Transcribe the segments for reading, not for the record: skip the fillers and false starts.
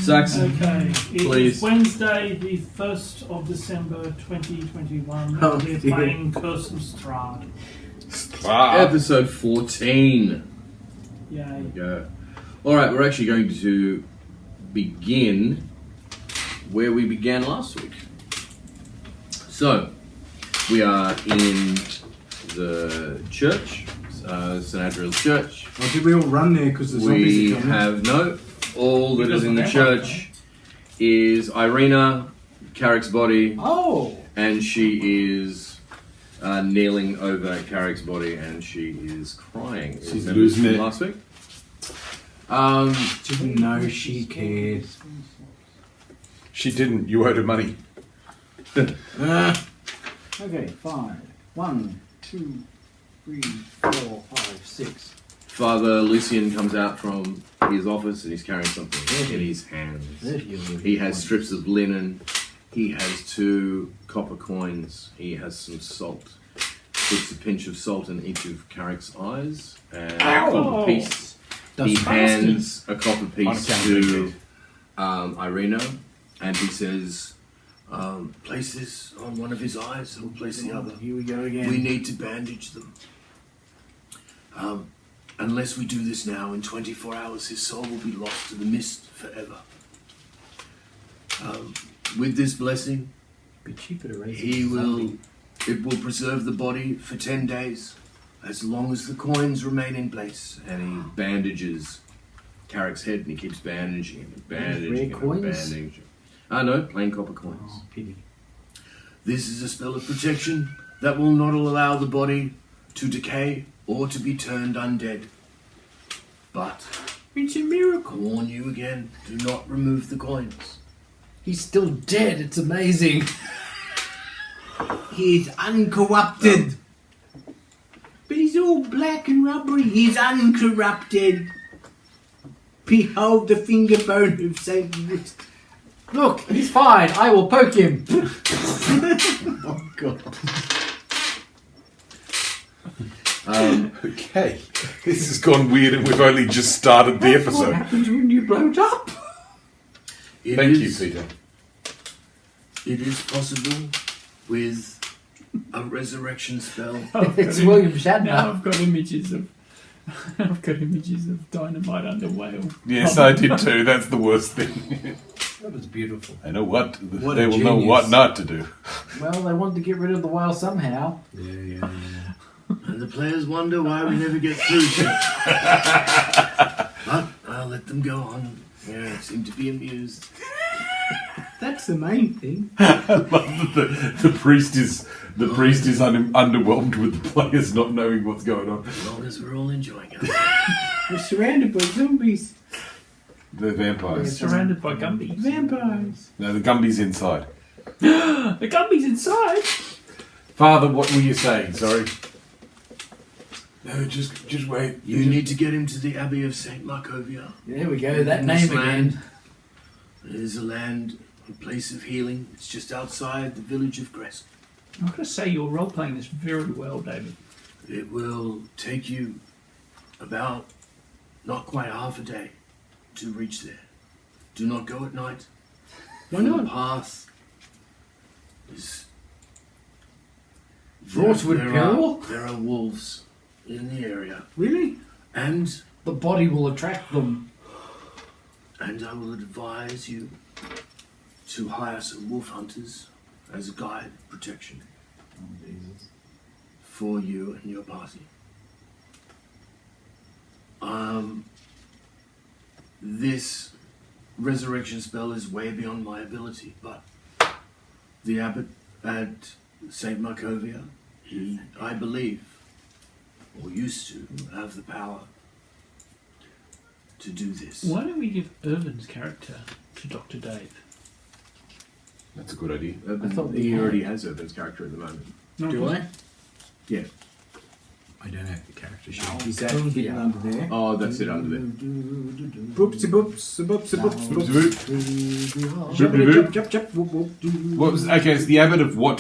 Saxon, Okay, please. it's Wednesday, the 1st of December 2021. Oh, We're dear. playing Curse of Strahd. Episode 14. Yay. Go. Alright, we're actually going to begin where we began last week. So, we are in the church, St. Adriel's Church. Oh, did we all run there because the zombies We are coming? have all that is in the church is Irina, Carrick's body, and she is kneeling over Carrick's body and she is crying. She's Remember losing from it. last week. Didn't know she cared. She didn't. You owed her money. Okay, 5. 1, 2, 3, 4, 5, 6. Father Lucian comes out from his office and he's carrying something in his hands. He has strips of linen. He has 2 copper coins. He has some salt. Puts a pinch of salt in each of Carrick's eyes and a copper piece. He hands a copper piece to Irina and he says, place this on one of his eyes and place the other. Here we go again. We need to bandage them. Unless we do this now, in 24 hours his soul will be lost to the mist forever. With this blessing, Be cheaper to raise it will preserve the body for 10 days, as long as the coins remain in place. And he bandages Carrick's head and he keeps bandaging him and bandaging him and coins? bandaging him. No, plain copper coins. Oh, pity. This is a spell of protection that will not allow the body to decay or to be turned undead. But It's a miracle. I warn you again, do not remove the coins. He's still dead. It's amazing. He's uncorrupted. But he's all black and rubbery. He's uncorrupted. Behold the finger bone of Satan. Look, he's fine. I will poke him. Oh, God. Okay. This has gone weird and we've only just started the What episode. happens when you blow it up? Thank you, Peter. It is possible with a resurrection spell. It's William Now Shatner. I've got images of dynamite under whale. Yes, I did too. That's the worst thing. That was beautiful. I know what. What they a will know genius. what not to do. Well, they wanted to get rid of the whale somehow. Yeah. And the players wonder why we never get through to it. But I'll let them go on. Yeah, seem to be amused. That's the main thing. The priest is underwhelmed with the players not knowing what's going on. As long as we're all enjoying it. We're surrounded by zombies. The vampires. Surrounded by Gumbies. Vampires. No, the Gumby's inside. The Gumbies inside? Father, what were you saying? Sorry. No, just wait. You need to get him to the Abbey of St. Markovia. There we go. That In name this again. land, it is a land, a place of healing. It's just outside the village of Crest. I've got to say, you're role-playing this very well, David. It will take you about not quite half a day to reach there. Do not go at night. Why For not? The path is Fraught with peril? There are wolves in the area, Really? and The body will attract them. I will advise you to hire some wolf hunters as a guide protection for you and your party. This resurrection spell is way beyond my ability, but the abbot at St. Markovia, he, I believe, or used to, have the power to do this. Why don't we give Irvin's character to Dr. Dave? That's a good idea. Urban, I thought we he had. already has Urban's character at the moment. Do I? Yeah. I don't have the character sheet. No. Is that hidden under there? Oh, that's it under there. Boopsie boops, boopsie boops, boops. Boop. Chop, chop, whoop, whoop, doo. What was okay? It's the abbot of what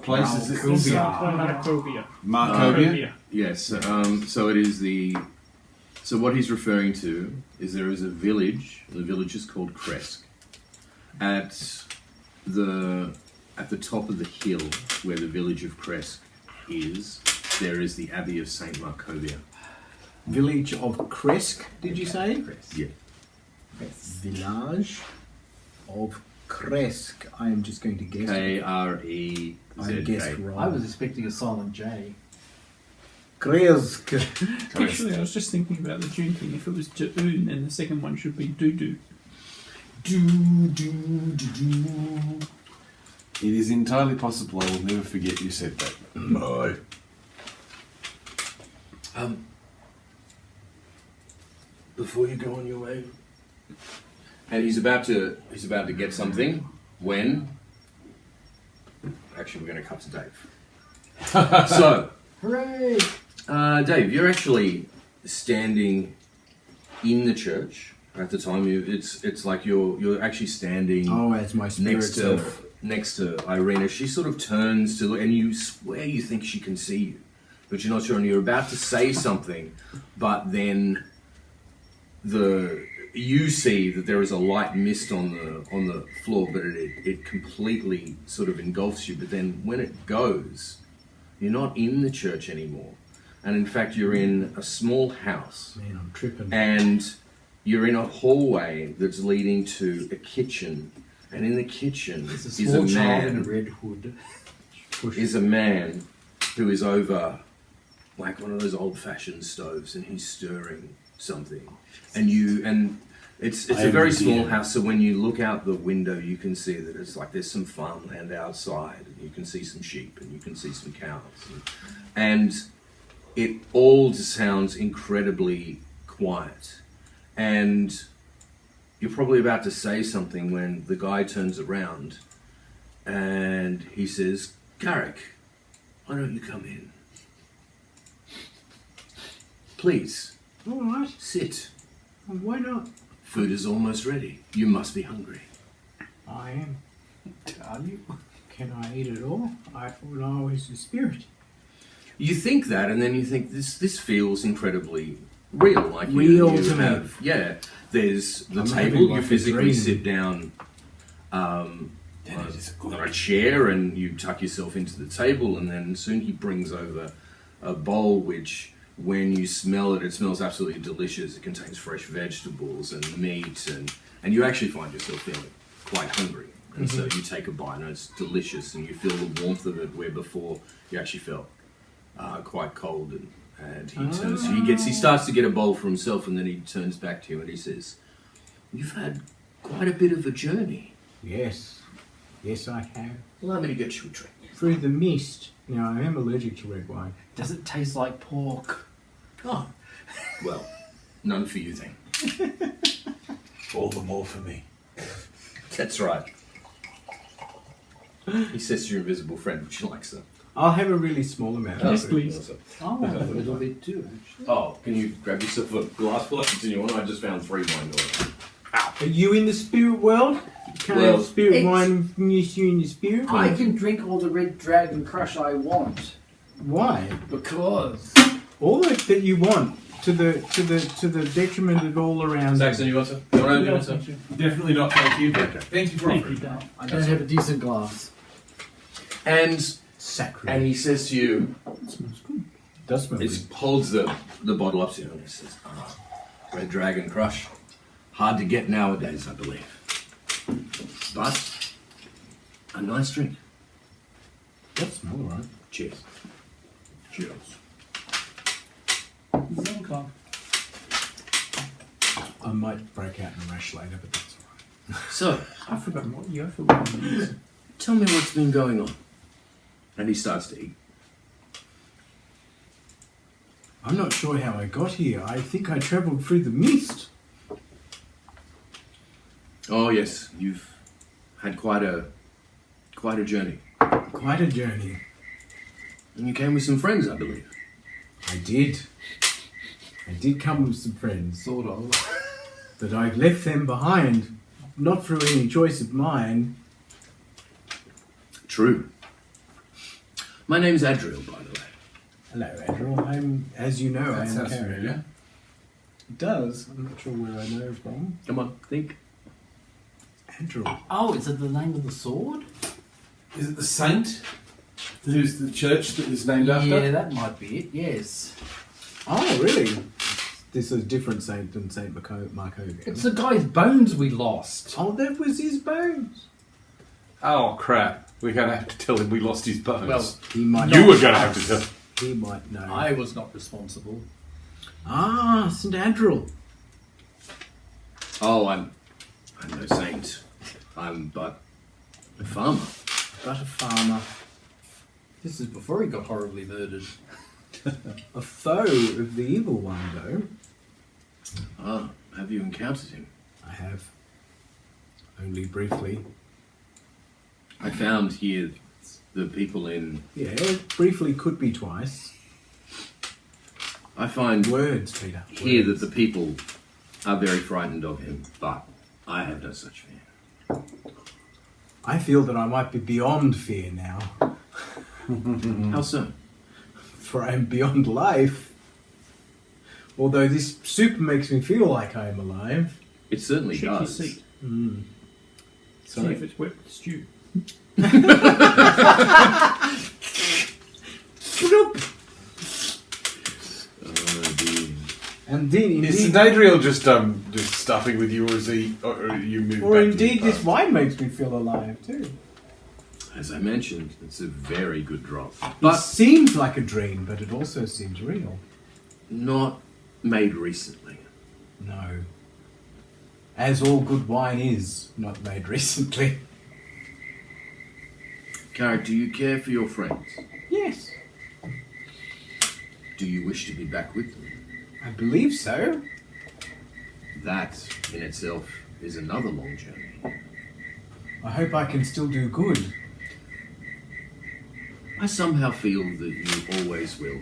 place is this? Markovia. Markovia. Markovia. Yes. So it is the So what he's referring to is there is a village. The village is called Kresk. At the top of the hill where the village of Kresk is, there is the Abbey of Saint Markovia. Village of Kresk, did you say? Yeah. Village of Kresk. I am just going to guess. Krezk. I guessed wrong. I was expecting a silent J. Kresk. Actually, I was just thinking about the tune thing. If it was Doon, then the second one should be Doo-Doo. It is entirely possible I will never forget you said that. No. Before you go on your way. And he's about to get something when. Actually, we're going to cut to Dave. So, Hooray! Dave, you're actually standing in the church at the time. It's like you're actually standing. Oh, as my spirit self. Next to Irina. She sort of turns to look, and you swear you think she can see you, but you're not sure. And you're about to say something, but then you see that there is a light mist on the floor, but it completely sort of engulfs you. But then when it goes, you're not in the church anymore, and in fact you're in a small house. Man, I'm tripping. And you're in a hallway that's leading to a kitchen, and in the kitchen There's a is small a child in a man. red hood. Is a man who is over like one of those old-fashioned stoves, and he's stirring something. And it's a very small house, so when you look out the window, you can see that it's like there's some farmland outside, and you can see some sheep, and you can see some cows, and it all just sounds incredibly quiet. And you're probably about to say something when the guy turns around and he says, "Garrick, why don't you come in? Please, All right. sit. Well, why not? Food is almost ready. You must be hungry." I am. Are you? Can I eat it all? I thought I was a spirit. You think that, and then you think this feels incredibly real. Like Real you to me. have, yeah. There's the I'm table. having You like a physically dream. sit down on a chair, and you tuck yourself into the table, and then soon he brings over a bowl which, when you smell it, it smells absolutely delicious. It contains fresh vegetables and meat, and you actually find yourself feeling quite hungry. And so you take a bite, and it's delicious, and you feel the warmth of it, where before you actually felt quite cold. And he starts to get a bowl for himself, and then he turns back to you and he says, "You've had quite a bit of a journey. Yes. Yes, I have. Allow me to get you a drink." Through the mist. Now, I am allergic to red wine. Does it taste like pork? Oh, well, none for you then. All the more for me. That's right. He says to your invisible friend, "Would you like some?" I'll have a really small amount. Yes, of it. please. Oh, a little bit too, actually. Oh, can you grab yourself a glass full? Continue on. I just found 3 wine dollars. Are you in the spirit world? Can I Well, have spirit it's- wine use you in the spirit I world? can drink all the Red Dragon Crush I want Why? because All that you want to the detriment of all around. Saxon, you want some? You want some? Definitely not, thank you. Okay. Thank you for Thank you, offering. Dale. I don't have a decent glass. And Sacred. he says to you, Smells good. Does smell it holds the bottle up to you, and he says, "Red Dragon Crush. Hard to get nowadays, I believe. But a nice drink. Does smell right. Cheers." Cheers. Zonka. I might break out in a rash later, but that's alright. So, I've forgotten what Yofa wine is. tell me what's been going on. And he starts to eat. I'm not sure how I got here. I think I travelled through the mist. Oh yes, you've had quite a journey. Quite a journey. And you came with some friends, I believe. I did. I did come with some friends, Sort of. but I've left them behind, not through any choice of mine. True. My name's Adriel, by the way. Hello, Admiral. I'm, as you know, I am That a sounds character. familiar. It does. I'm not sure where I know from. Come on, think. Andrew. Oh, is it the name of the sword? Is it the saint who's the church that is named after? Yeah, that might be it. Yes. Oh, really? This is a different saint than Saint Markovian. It's the guy's bones we lost. Oh, that was his bones. Oh crap! We're going to have to tell him we lost his bones. Well, He might. you were going to have to tell. He might know. I was not responsible. Ah, St. Andrew. Oh, I'm no saint. I'm but a farmer. But a farmer. This is before he got horribly murdered. A foe of the evil one, though. Ah, have you encountered him? I have. Only briefly. I found here the people in. Yeah, briefly could be twice. I find Words, Peter. here that Words. the people are very frightened of him, but I have no such fear. I feel that I might be beyond fear now. How so? For I am beyond life. Although this soup makes me feel like I am alive. It certainly Check your does. seat. See Sorry. if it's wet with stew. Oh, dear. And indeed, Is St. Adriel just stuffing with you, or is he? Or are you moved or back indeed, to the this past? wine makes me feel alive too. As I mentioned, it's a very good drop, It but seems like a dream, but it also seems real. not made recently. No. As all good wine is, not made recently. Carrick, do you care for your friends? Yes, Do you wish to be back with them? I believe so. That, in itself, is another long journey. I hope I can still do good. I somehow feel that you always will,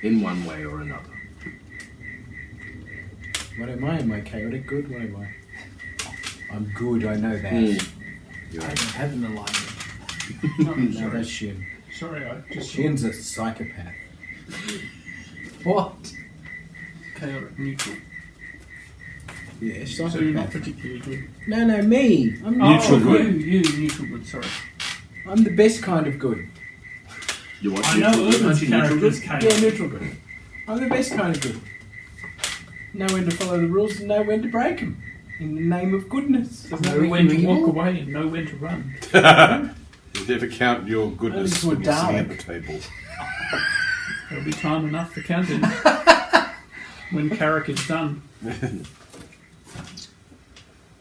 in one way or another. What am I? Am I chaotic good? What am I? I'm good, I know that. You're I right. have an alignment. No, that's Shin. Sorry, I just Shin's a psychopath. What? chaotic neutral. Yeah, So you're not psychopath. particularly good. No, me. I'm Neutral oh, good. You neutral good. Sorry. I'm the best kind of good. You what? I know neutral good? Urban's Aren't you neutral character is good? chaotic. Yeah, neutral good. I'm the best kind of good. Know when to follow the rules and know when to break them. In the name of goodness. Know when to walk away and know when to run. You never count your goodness Only when to a you're sitting at Dalek. the table. There'll be time enough for counting when Carrick is done.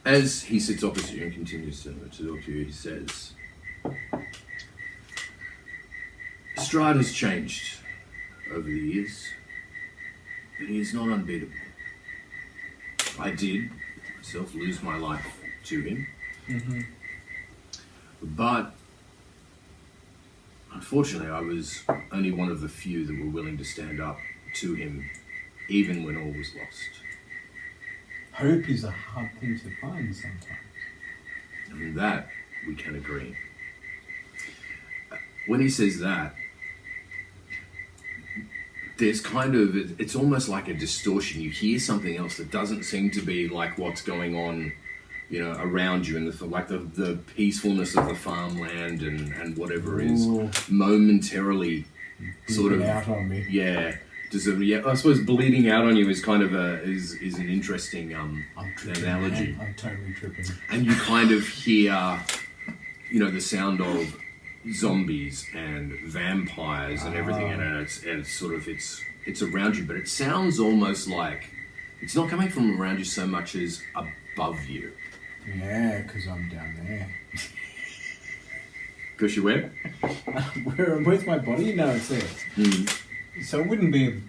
As he sits opposite you and continues to talk to you, he says, Strahd has changed over the years, but he is not unbeatable. I did myself lose my life to him, but unfortunately I was only one of the few that were willing to stand up to him, even when all was lost. Hope is a hard thing to find sometimes. And that we can agree. When he says that, there's kind of, it's almost like a distortion. You hear something else that doesn't seem to be like what's going on, you know, around you, and the peacefulness of the farmland and whatever is Ooh. momentarily sort of, Bleeding out on me. yeah. Yeah, I suppose bleeding out on you is kind of is an interesting I'm tripping, analogy. man. I'm totally tripping. And you kind of hear, you know, the sound of zombies and vampires and everything, and it's sort of it's around you, but it sounds almost like it's not coming from around you so much as above you. Yeah, because I'm down there. Because you where? Where's my body? No, it's there. So it wouldn't be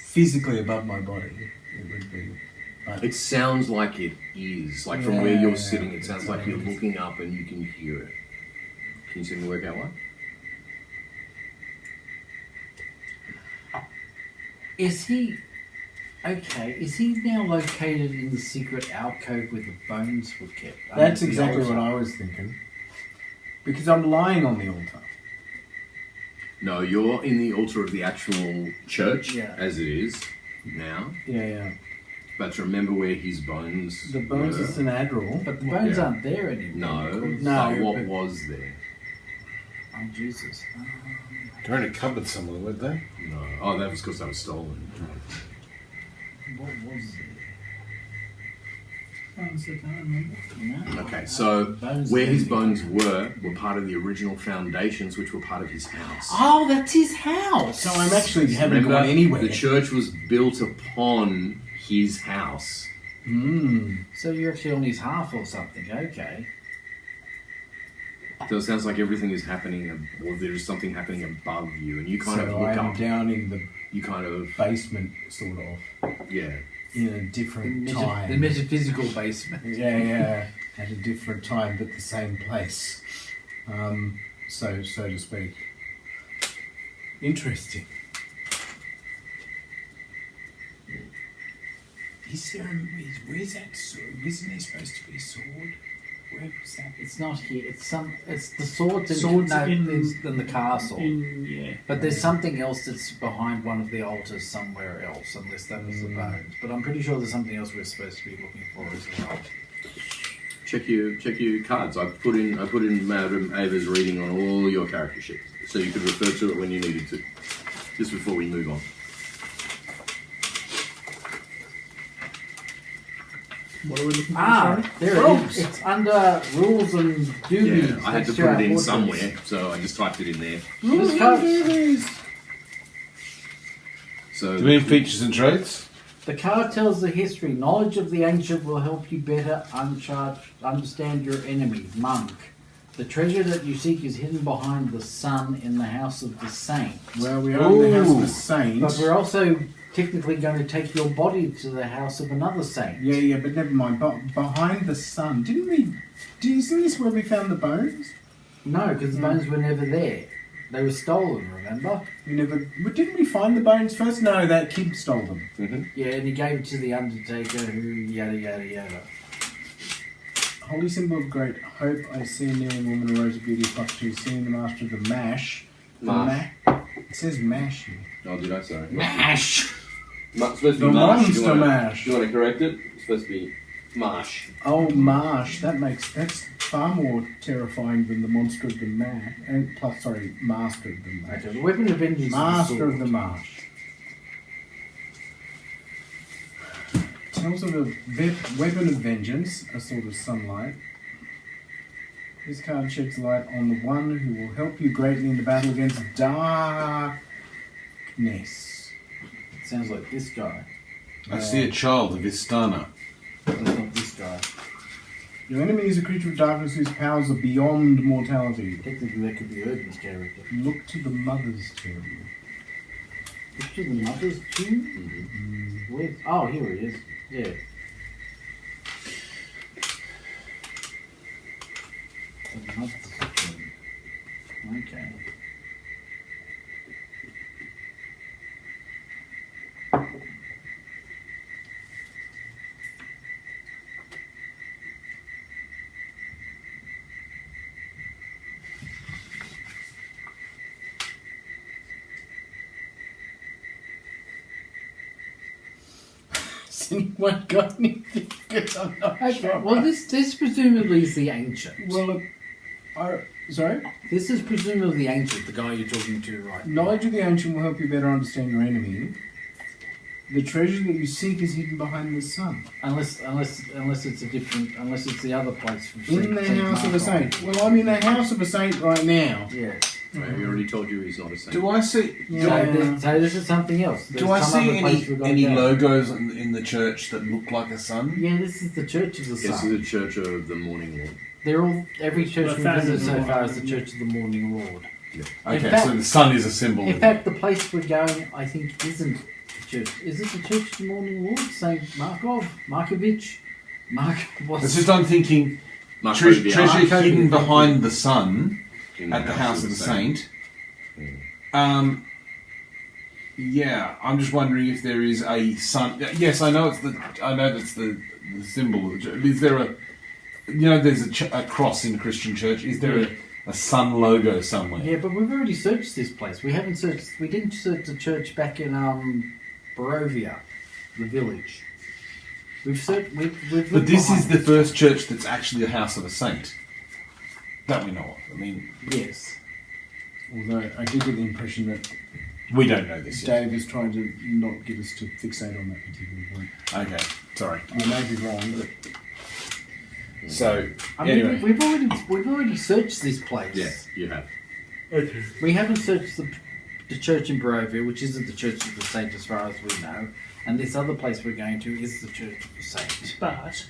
physically above my body. It would be. But It sounds like it is. Like from where Yeah, you're yeah, sitting, it sounds like you're exactly. looking up and you can hear it. Can you see me work out what? Is he okay? Is he now located in the secret alcove where the bones were kept? that's Under the exactly altar? what I was thinking. Because I'm lying on the altar. No, you're in the altar of the actual church Yeah. as it is now. Yeah, yeah. But remember where his bones The bones were? of St. Adral. But the bones Yeah. aren't there anymore. No. No, But what but- was there? Oh, Jesus. They're in a cupboard somewhere, weren't they? No. Oh, that was because they were stolen. What was it? Honestly, I can't remember. No. Okay, so Bones where his there. bones were part of the original foundations, which were part of his house. Oh, that's his house. So I'm actually haven't Remember, gone anywhere. the church was built upon his house. So you're actually on his half or something. Okay. So it sounds like everything is happening, or there is something happening above you, and you kind of So look I'm up. down in the You kind of, basement, sort of, yeah. in a different time. The metaphysical basement. Yeah, at a different time, but the same place. So to speak. Interesting. Is there where's that sword? Isn't there supposed to be a sword? Where was that? It's not here. It's the swords. Swords in in- the castle. Yeah. But there's something else that's behind one of the altars somewhere else, unless that was the bones. But I'm pretty sure there's something else we're supposed to be looking for as well. Check your cards. I put in Madam Ava's reading on all your character sheets, so you could refer to it when you needed to. Just before we move on. What are we looking for? Ah, sorry? there it is. It's under rules and duties. Yeah, I had to next put our it in portraits. somewhere, so I just typed it in there. This card- So Do we need features and traits? The card tells the history. Knowledge of the ancient will help you better understand your enemies. Monk. The treasure that you seek is hidden behind the sun in the house of the saint. Well, we are in the house of Ooh. a saint. But we're also technically going to take your body to the house of another saint. Yeah, but never mind. But behind the sun, isn't this where we found the bones? No, because the bones were never there. They were stolen, remember? Didn't we find the bones first? No, that kid stole them. Yeah, and he gave it to the Undertaker who yada yada yada. Holy symbol of great hope, I see a kneeling woman, a rose of beauty, +2, seeing the master of the mash. Mash. It says mash here. Oh, did I? Sorry. Mash! It's supposed to be The marsh. monster mash. Do you want to correct it? It's supposed to be marsh. Oh, marsh. That's far more terrifying than the monster of the mash. And plus, sorry, master of the mash. Okay, the weapon of vengeance is the Master sword. of the marsh. Tells of a weapon of vengeance, a sort of sunlight. This card sheds light on the one who will help you greatly in the battle against darkness. Sounds like this guy. I see a child of Istana. That's not this guy. Your enemy is a creature of darkness whose powers are beyond mortality. Technically, that could be Urban's character. Look to the mother's tomb. Look to the mother's tomb? Where? Oh, here he is. Yeah. The mother's tomb. Okay. Has anyone got anything? Because I'm not Okay, sure. well, this presumably is the ancient. Well, look, sorry? This is presumably the ancient, the guy you're talking to right now. Knowledge of the ancient will help you better understand your enemy. The treasure that you seek is hidden behind the sun. Unless it's a different, unless it's the other place from In the Saint house of a Mark. saint. Well, I'm in the house of a saint right now. Yeah. We already told you he's not a saint. Do I see? Yeah. So this is something else. Do There's I some see other place we've got to any go. logos in the church that look like a sun? Yeah, this is the Church of the This is Sun. the Church of the Morning Lord. They're all every church The we founding visit so Lord. far is the Church of the Morning Lord. Okay, fact- so the sun is a symbol. In of fact, the place we're going, I think, isn't the church. Is it the Church of the Morning Lord? Saint Markovich? It's just I'm thinking Mark treasure Ruby, Mark Ruby, hidden thank you. behind the sun in at the house of the saint. Mm. Yeah, I'm just wondering if there is a sun. Yes, I know that's the symbol of the church. Is there a, there's a cross in a Christian church. Is there a sun logo somewhere? Yeah, but we've already searched this place. We haven't searched. We didn't search the church back in Barovia, the village. We've searched. We've But looked this is behind- the first church that's actually a house of a saint. That we know of. I mean, Yes. Although I do get the impression that we don't know this yet. Dave is trying to not get us to fixate on that particular point. Okay, sorry. I may be wrong, but So, I mean, anyway. we've already searched this place. Yes, you have. We haven't searched the church in Barovia, which isn't the Church of the Saint as far as we know, and this other place we're going to is the Church of the Saint. But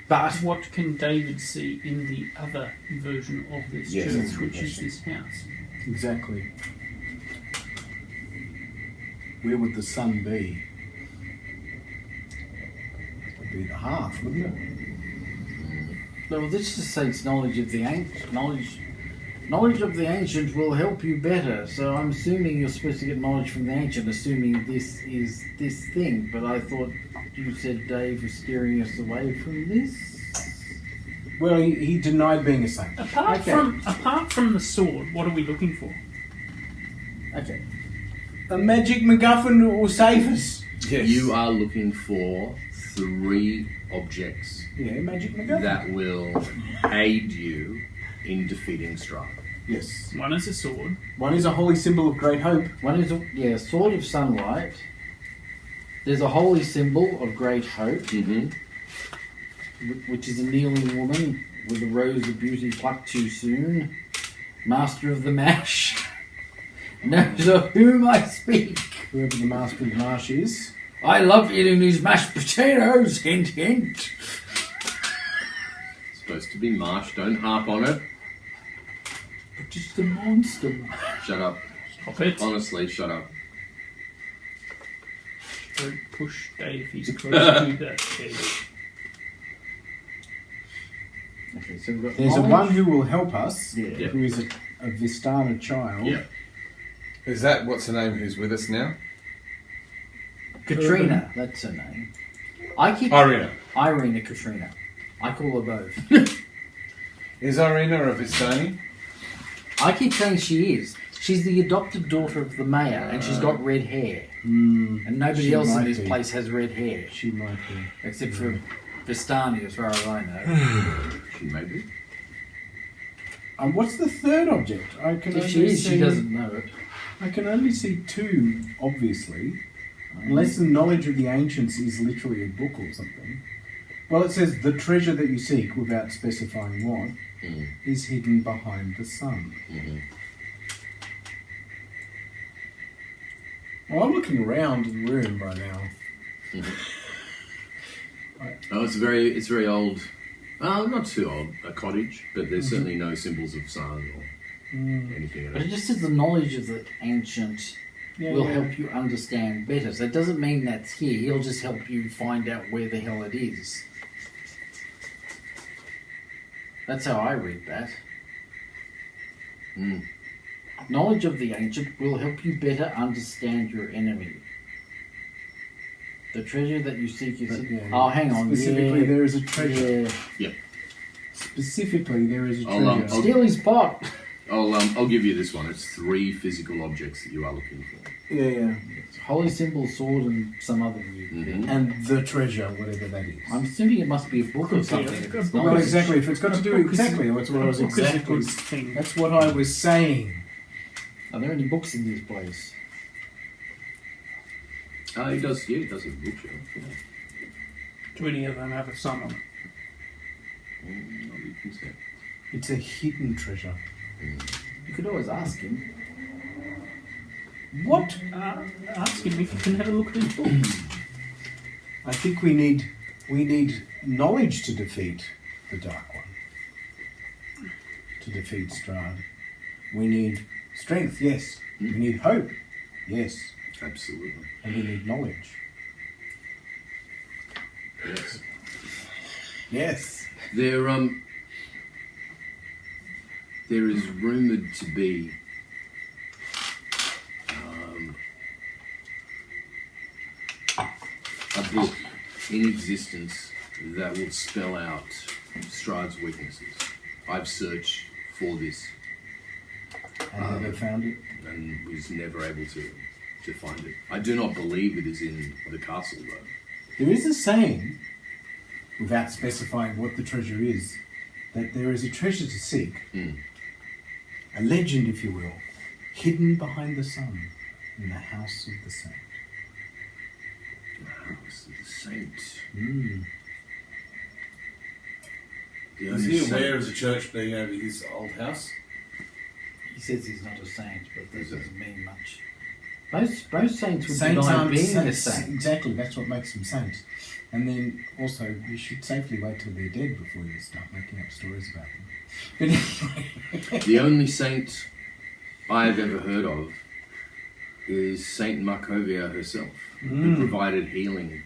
But what can David see in the other version of this Yes, that's a church, good which is question. this house? exactly. Where would the sun be? It would be the hearth, wouldn't it? well, this just says knowledge of the ancient knowledge of the ancient will help you better. So I'm assuming you're supposed to get knowledge from the ancient, assuming this is this thing. But I thought you said Dave was steering us away from this. Well, he denied being a saint. Apart Okay. from the sword, what are we looking for? Okay. A magic MacGuffin will save us. Yes. You are looking for 3 objects Yeah, magic MacGuffin. that will aid you in defeating Strahd. Yes. One is a sword. One is a holy symbol of great hope. One is a sword of sunlight. There's a holy symbol of great hope, Mm-hmm. which is a kneeling woman with a rose of beauty plucked too soon. Master of the mash. Knows of whom I speak. Whoever the master of the marsh is. I love eating these mashed potatoes. Hint, hint. Supposed to be marsh. Don't harp on it. But just a monster. Shut up. Stop it. Honestly, shut up. Don't push Dave. He's close to that cage. Okay, so we've got There's a knowledge. one who will help us, Yeah. Yeah. who is a Vistana child. Yeah. Is that what's her name who's with us now? Katrina, that's her name. I keep Irina. Irina Katrina. I call her both. Is Irina a Vistani? I keep saying she is. She's the adopted daughter of the mayor, and she's got red hair. And nobody She else in might this be. place has red hair, She might be. except for Vistani, as far as I know. She may be. And what's the third object? I can If only she is, see, she doesn't know it. I can only see 2, obviously. Unless the knowledge of the ancients is literally a book or something. Well, it says the treasure that you seek, without specifying what, Mm. is hidden behind the sun. Mm-hmm. Well, I'm looking around the room right now. Oh, it's very old. Not too old. A cottage, but there's certainly no symbols of sun or anything in But it it. just says the knowledge of the ancient Yeah, will yeah. help you understand better. So it doesn't mean that's here. He'll just help you find out where the hell it is. That's how I read that. Mm. Knowledge of the ancient will help you better understand your enemy. The treasure that you seek is... But, yeah, oh, hang on. Specifically, yeah. there is a treasure. Yeah. Specifically, there is a I'll, treasure. Steal his pot. I'll give you this one. It's 3 physical objects that you are looking for. Yeah, yeah. Holy symbol, sword, and some other weird thing. Mhm. And the treasure, whatever that is. I'm assuming it must be a book or something. If it's Well, not. exactly. If it's got to do Book is- exactly, that's what I was Book is a exactly. good thing. That's what I was saying. Are there any books in this place? He does. Yeah, he does have a bookshelf. Yeah. Do any of them have a sun on it? Not that you can say. It's a hidden treasure. You could always ask him. What? Ask him if you can have a look at his book. I think we need knowledge to defeat the Dark One. To defeat Strahd. We need strength, yes. We need hope, yes. Absolutely. And we need knowledge. Yes. Yes. There is rumoured to be a book in existence that will spell out Strahd's weaknesses. I've searched for this And never found it. and was never able to. to find it. I do not believe it is in the castle, though. There is a saying, without specifying what the treasure is, that there is a treasure to seek, a legend, if you will, hidden behind the sun in the house of the saint. The house of the saint. The Is only he saint- aware of the church being over his old house? He says he's not a saint, but that doesn't mean much. Most saints would Saints deny aren't being a saints. saint. Exactly, that's what makes them saints. And then also, you should safely wait till they're dead before you start making up stories about them. But anyway. The only saint I've ever heard of is Saint Markovia herself, who provided healing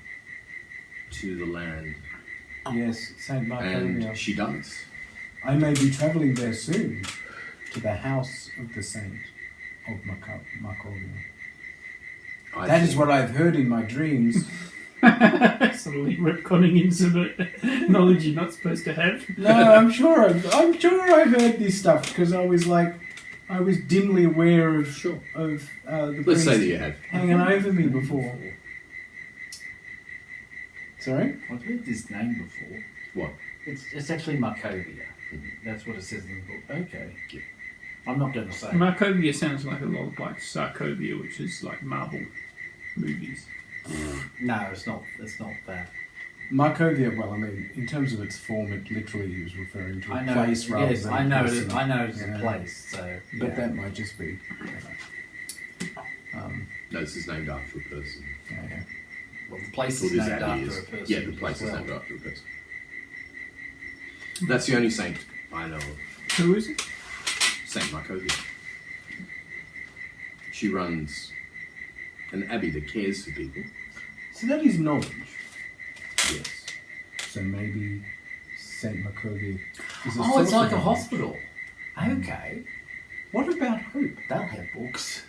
to the land. Yes, Saint Markovia. And she does. I may be travelling there soon to the house of the saint of Markovia. That is what I've heard in my dreams. Suddenly retconning into the knowledge you're not supposed to have. No, I'm sure I heard this stuff because I was dimly aware of the Let's priest say that you have. hanging over me before. Sorry? I've heard this name before. What? It's actually Markovia. That's what it says in the book. Okay. Yeah. I'm not going to say. Markovia sounds like a lot like Sarkovia, which is like Marvel movies. No, it's not. It's not that. Markovia, well, I mean, in terms of its form, it literally was referring to a I know. place rather Yes, than I a know. person. I know it's Yeah. a place. So, But yeah. that might just be. No, this is named after a person. Yeah. Well, the place Or is this named abbey after is. a person. Yeah, the place as is well. named after a person. That's the only saint I know of. Who is it? Saint Markovia. She runs an abbey that cares for people. So that is knowledge. Yes. So maybe Saint Markovia is a Oh, source it's like of a knowledge. hospital. Okay. What about hope? They'll have books.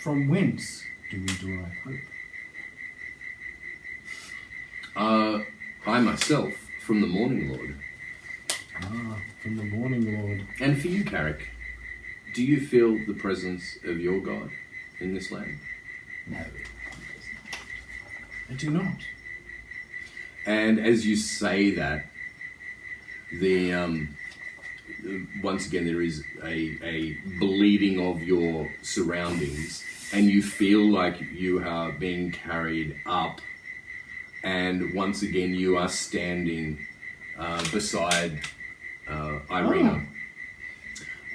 From whence do we derive hope? I myself, from the Morning Lord. Ah, from the morning Lord. And for you, Carrick, do you feel the presence of your God in this land? No. I do not. And as you say that, once again there is a bleeding of your surroundings, and you feel like you are being carried up, and once again you are standing beside Irina.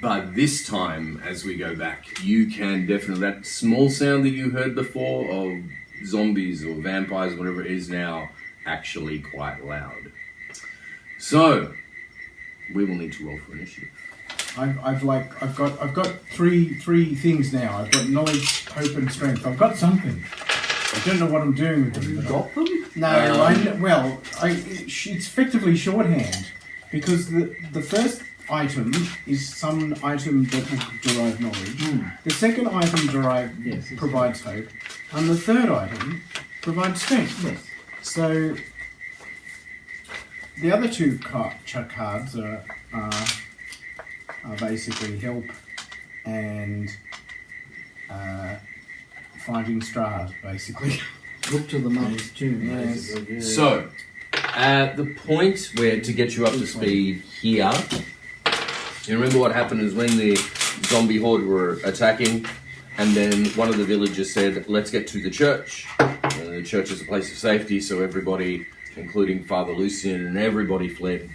But this time, as we go back, you can definitely, that small sound that you heard before of zombies or vampires, whatever it is now, actually quite loud. So, we will need to roll for initiative. I've got three things now. I've got knowledge, hope, and strength. I've got something. I don't know what I'm doing with them. You but got them? No, it's effectively shorthand because the first item is some item that will derive knowledge. The second item provides hope, and the third item provides strength. Yes. So the other two cards are basically help and finding Strahd, basically. Look to the mother's tomb, Yes. basically. Yeah. So, at the point where to get you up to speed here, you remember what happened is when the zombie horde were attacking, and then one of the villagers said, "Let's get to the church." And the church is a place of safety, so everybody, including Father Lucian, and everybody fled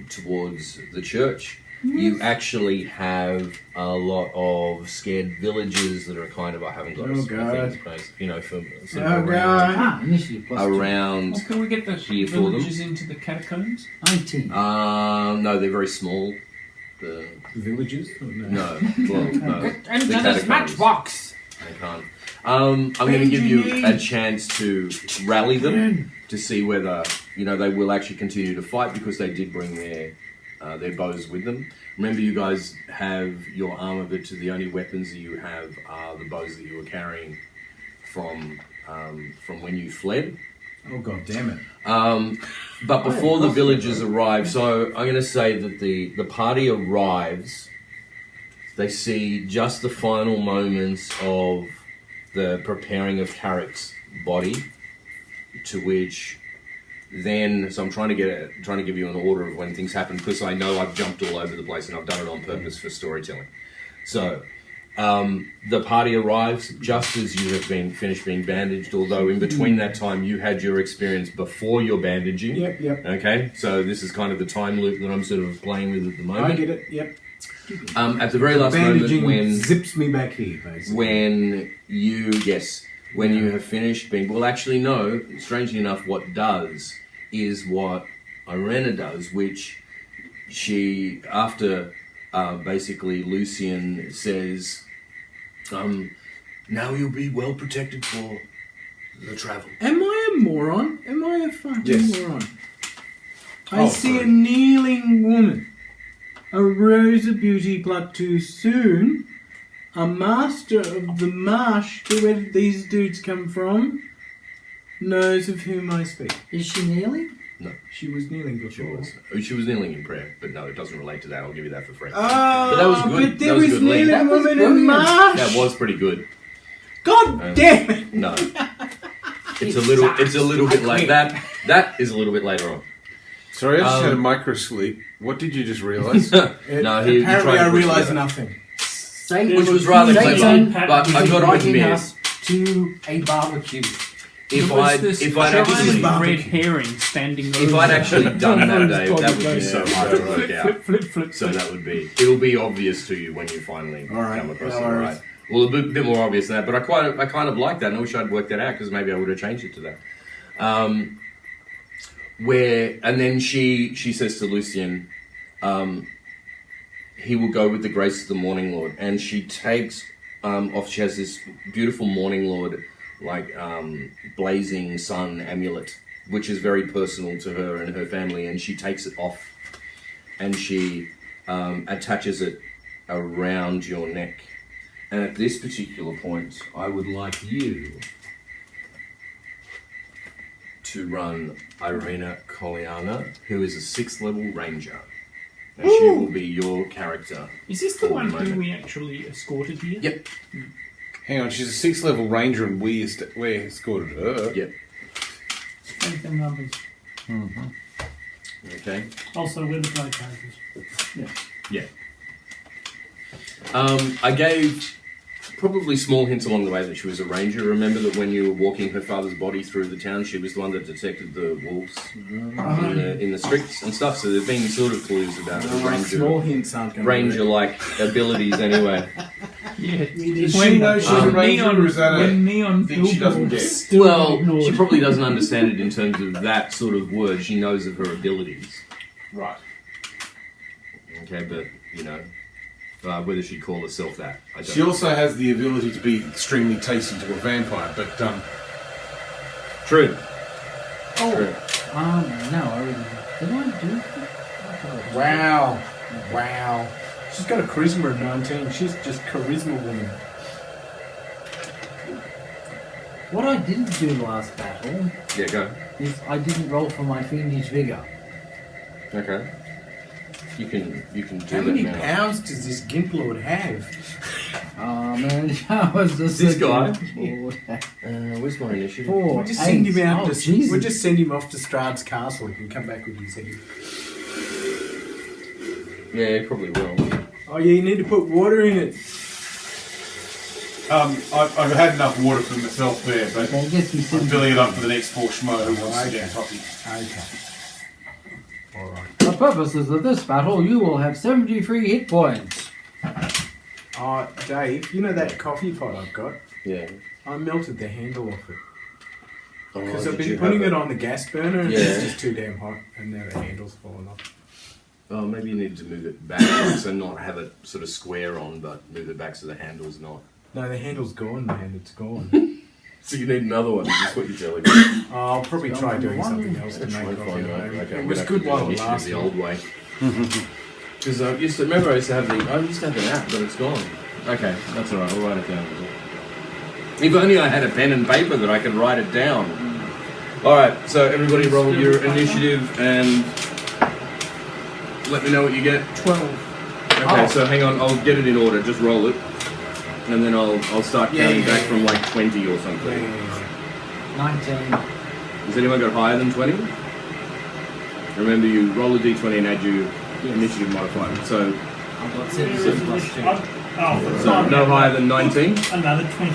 towards the church. You actually have a lot of scared villagers that are kind of, I haven't got a Oh, small God. thing in place, you know, for sort Oh, of God. Initiative plus around. Well, can we get the Here for them. villagers into the catacombs? 18. No, they're very small. The Villages? Oh, no, well, no. Get The into this catacombs. matchbox! They can't. I'm going to give you a chance to rally them to see whether they will actually continue to fight because they did bring their bows with them. Remember, you guys have your armor, but the only weapons that you have are the bows that you were carrying from when you fled. Oh, God damn it. But before the villagers arrive, so I'm going to say that the party arrives they see just the final moments of the preparing of Carrick's body, to which then, so I'm trying to give you an order of when things happen, because I know I've jumped all over the place and I've done it on purpose for storytelling. So the party arrives just as you have been finished being bandaged, although in between that time you had your experience before your bandaging. Yep. Okay, so this is kind of the time loop that I'm sort of playing with at the moment. I get it. Yep. At the very last Bandaging moment, when zips me back here, basically. when you have finished being, well, actually no, strangely enough, what does is what Irena does, which she, after basically Lucian says, now you'll be well protected for the travel. Am I a moron? Am I a fucking Yes. moron? I see a kneeling woman. A rose of beauty, but too soon. A master of the marsh. Where did these dudes come from? Knows of whom I speak. Is she kneeling? No. She was kneeling before. She was kneeling in prayer, but no, it doesn't relate to that. I'll give you that for free. Oh, But that was good. But there That was was good, Lee. kneeling That was woman in brilliant. marsh. That was pretty good. God damn it! No, it's a little bit like that. That is a little bit later on. Sorry, I just had a micro sleep. What did you just realise? No, he Apparently, tried to I push realised together. nothing. Satan, Which was rather Satan clever, but I is got it with inviting me. us to a barbecue. If I'd actually red herring standing If over. I'd actually done that, Dave, that would be Yeah. so hard to work out. flip. So that would be. It'll be obvious to you when you finally All right, come across no it. worries. Right? Well, a bit more obvious than that, but I kind of like that, and I wish I'd worked that out because maybe I would have changed it to that. And then she says to Lucian, he will go with the grace of the Morning Lord, and she takes off. She has this beautiful Morning Lord, like blazing sun amulet, which is very personal to her and her family, and she takes it off, and she attaches it around your neck. And at this particular point, I would like you to run Irena Koliana, who is a 6th level ranger. And she will be your character. Is this the for one who moment. we actually escorted here? Yep. Hang on, she's a 6th level ranger and we escorted her. Yep. Strength and numbers. Okay. Also, we're the play characters. Yeah. I gave probably small hints along the way that she was a ranger. Remember that when you were walking her father's body through the town, she was the one that detected the wolves in the streets and stuff. So there've been sort of clues about her Small hints aren't going to ranger-like abilities anyway. Yeah. Does she know she's a ranger, or is that when Neon thing she doesn't get? still Well, ignored. she probably doesn't understand it in terms of that sort of word. She knows of her abilities. Right. Okay, but, you know, whether she'd call herself that, I don't She know. also has the ability to be extremely tasty to a vampire, but True. Oh, True. no, I already did. I do? I thought- Wow. She's got a charisma of 19. She's just charisma woman. What I didn't do last battle Yeah, go. is I didn't roll for my fiendish vigor. Okay. You can do How many that now. pounds does this Gimp Lord have? Oh man, that was just This a guy? good- Where's my initiative? 4, We'll just send 8. him out Oh, to. Jesus. We'll just send him off to Strahd's castle. He can come back with his head. Yeah, he probably will. Oh yeah, you need to put water in it. I've had enough water for myself there, but Okay, I guess we I'm said filling it up for the next poor schmo who wants to Okay. get toppy. Okay. Alright. For purposes of this battle, you will have 73 hit points. Oh, Dave, you know that coffee pot I've got? Yeah. I melted the handle off it. Oh, Because I've did been you putting have it on the gas burner and Yeah. it's just too damn hot and now the handle's fallen off. Oh, maybe you need to move it back, so not have it sort of square on, but move it back so the handle's not. No, the handle's gone, man. It's gone. So you need another one, is this what you're telling me? Oh, I'll probably try doing something else to Try make and coffee. find at out. home. Okay, It I'm was gonna good have to while do it the lasted. old way. Because I used to have the app, but it's gone. Okay, that's alright, I'll write it down. If only I had a pen and paper that I could write it down. Alright, so everybody roll your initiative and let me know what you get. 12. Okay, so hang on, I'll get it in order. Just roll it, and then I'll start counting back from like 20 or something. 19. Has anyone got higher than 20? Remember, you roll a d20 and add your initiative modifier. So I've got 7 plus 2. So no higher than 19? Another 20.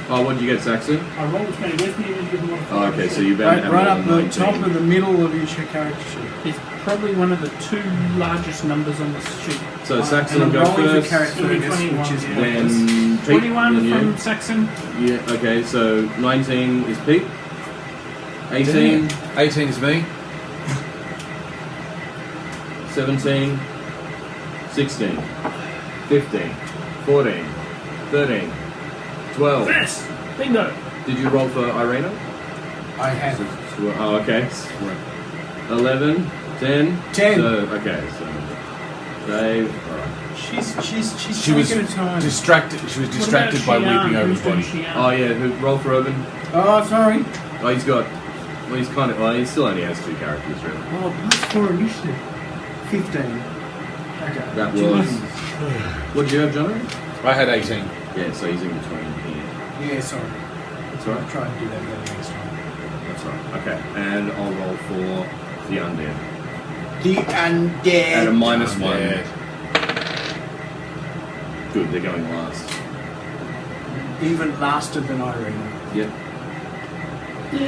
Oh, what did you get, Saxon? I rolled a 20 with me and give them one. Oh, okay, so you're bound to have Right more up than the 19. top of the middle of each character sheet. It's probably one of the 2 largest numbers on the sheet. So Saxon And will I'm go rolling for first, character It'll be focus, 21, which is yeah. pointless. then Pete, 21 then you. from Saxon. Yeah, okay, so 19 is Pete. 18, 18 is me. 17, 16, 15, 14, 13, 12. Yes! Bingo! Did you roll for Irena? I have Oh, okay. 11, 10. 10. So, okay, so Dave. Alright. She's She was taking her time. distracted. She was distracted by weeping over his body. Oh, yeah, who roll for Urban? Oh, sorry. Oh, he's got. Well, he's kind of. Well, he still only has 2 characters, really. Oh, plus 4 initiative. 15. Okay. That was. What did you have, John? I had 18. Yeah, so he's in between here. Yeah, sorry. That's I'll right. try and do that again next time. That's right. Okay, and I'll roll for the undead The undead. at a minus Undead. 1. Good, they're going last. Even faster than Irena. Yep.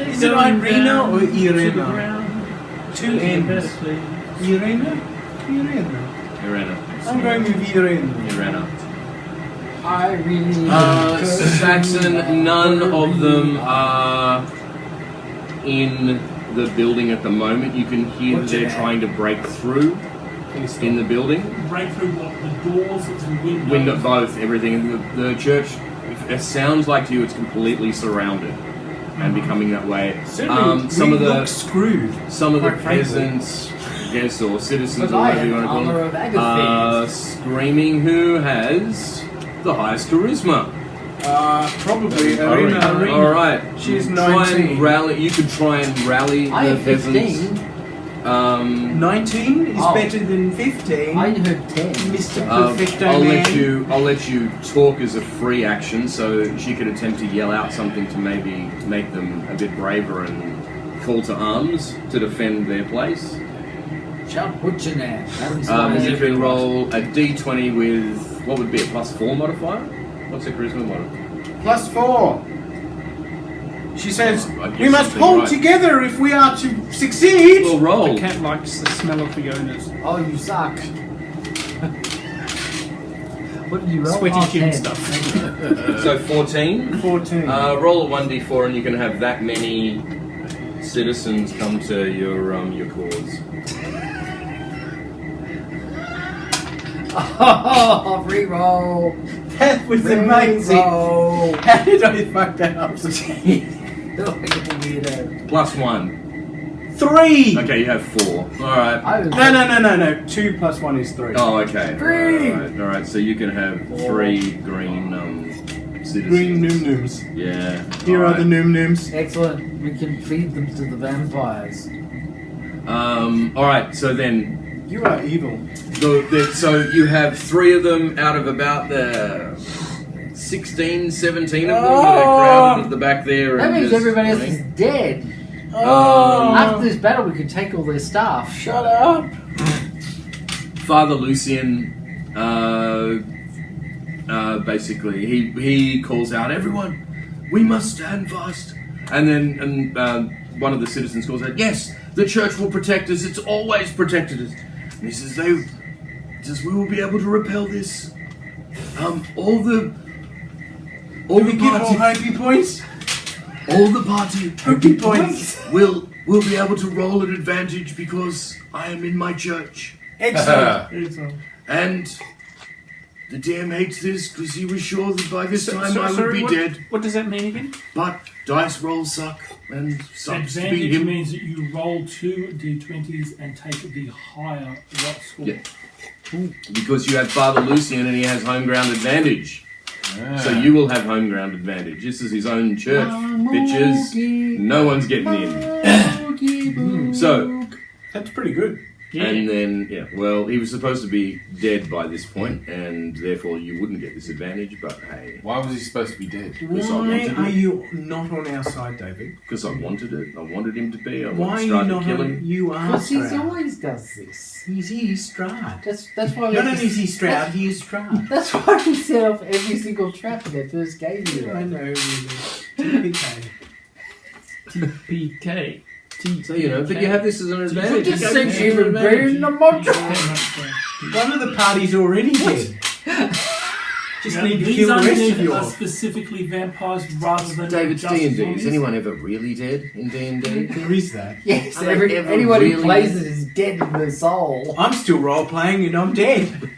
Is it Irena or Irena? 2 N's. Irena? Irena. Irena. I'm going with Irena. Irena. I really. Saxon, none of them are in the building at the moment. You can hear that What's they're that? trying to break through in the building. Break through what? The doors and windows? Window, both, everything. The church, it sounds like to you it's completely surrounded and becoming that way. Certainly, Some of look the screwed. Quite frankly. peasants, yes, or citizens, But or I whatever you am want to armor call of them, Agathid. screaming who has the highest charisma. Probably Irena. Irena. All right. She's Try and 19. rally. You could try and rally I the have peasants. 15. 19 is Oh. better than 15. I heard 10. Mr. Perfecto I'll Man. let you talk as a free action, so she could attempt to yell out something to maybe make them a bit braver and call to arms to defend their place. Shout butcher now. You can roll a d20 with what would be a +4 modifier. What's the charisma modifier? Plus 4. She says, I guess we must something hold right. together if we are to succeed. Well, roll. The cat likes the smell of the owners. Oh, you suck. What did you roll? Sweaty Oh, Jim 10. stuff. So 14. 14. Roll a 1d4 and you can have that many citizens come to your cause. Oh, re-roll. That was amazing. Re-roll. How did I fuck that up? Like a weirdo. +1. 3. Okay, you have 4. Alright. I was No. 2 plus 1 is 3. Oh, okay. Three. Alright, so you can have 3 green citizens. Green Noom Nooms. Yeah. Here are the alright. Noom Nooms. Excellent. We can feed them to the vampires. Alright, so then You are evil. so you have 3 of them out of about the 16, 17 of them that are crowded at the back there. That and means just everybody else running. is dead. Oh, After this battle, we could take all their stuff. shut up. Father Lucian, basically, he calls out, "Everyone, we must stand fast." And then one of the citizens calls out, "Yes, the church will protect us. It's always protected us." And he says, "We will be able to repel this. All the We get all hopey points. all the party Hopey points. will be able to roll an advantage because I am in my church." Excellent. And the DM hates this because he was sure that by this time I would sorry, be dead. What does that mean again? But dice rolls suck, and sucks to be Advantage him. means that you roll 2 d20s and take the higher rock score. Yeah. Because you have Father Lucian and he has home ground advantage. So you will have home ground advantage. This is his own church, bitches. No one's getting in. So, That's pretty good. Yeah. And then, well, he was supposed to be dead by this point, and therefore you wouldn't get this advantage, but hey. Why was he supposed to be dead? Because I Why wanted are it. you not on our side, David? Because I wanted it. I wanted him to be. I Why are wanted you Strahd not to kill on? him. You are Because he Strahd. always does this. He's Strahd. That's why. Not only is he Strahd, he is Strahd. That's why we set off every single trap in that first game. I know. TPK. TPK. So, but you have this as an advantage. just You said gave you me were an advantage. bearing the module. One of the party's already dead. Just Now, need to these kill the rest of undead are yours. specifically vampires rather than David, just D&D. Is zombies. anyone ever really dead in D&D? There is that. Yes, Are they ever anyone who really- plays it is dead in their soul. I'm still role playing and I'm dead.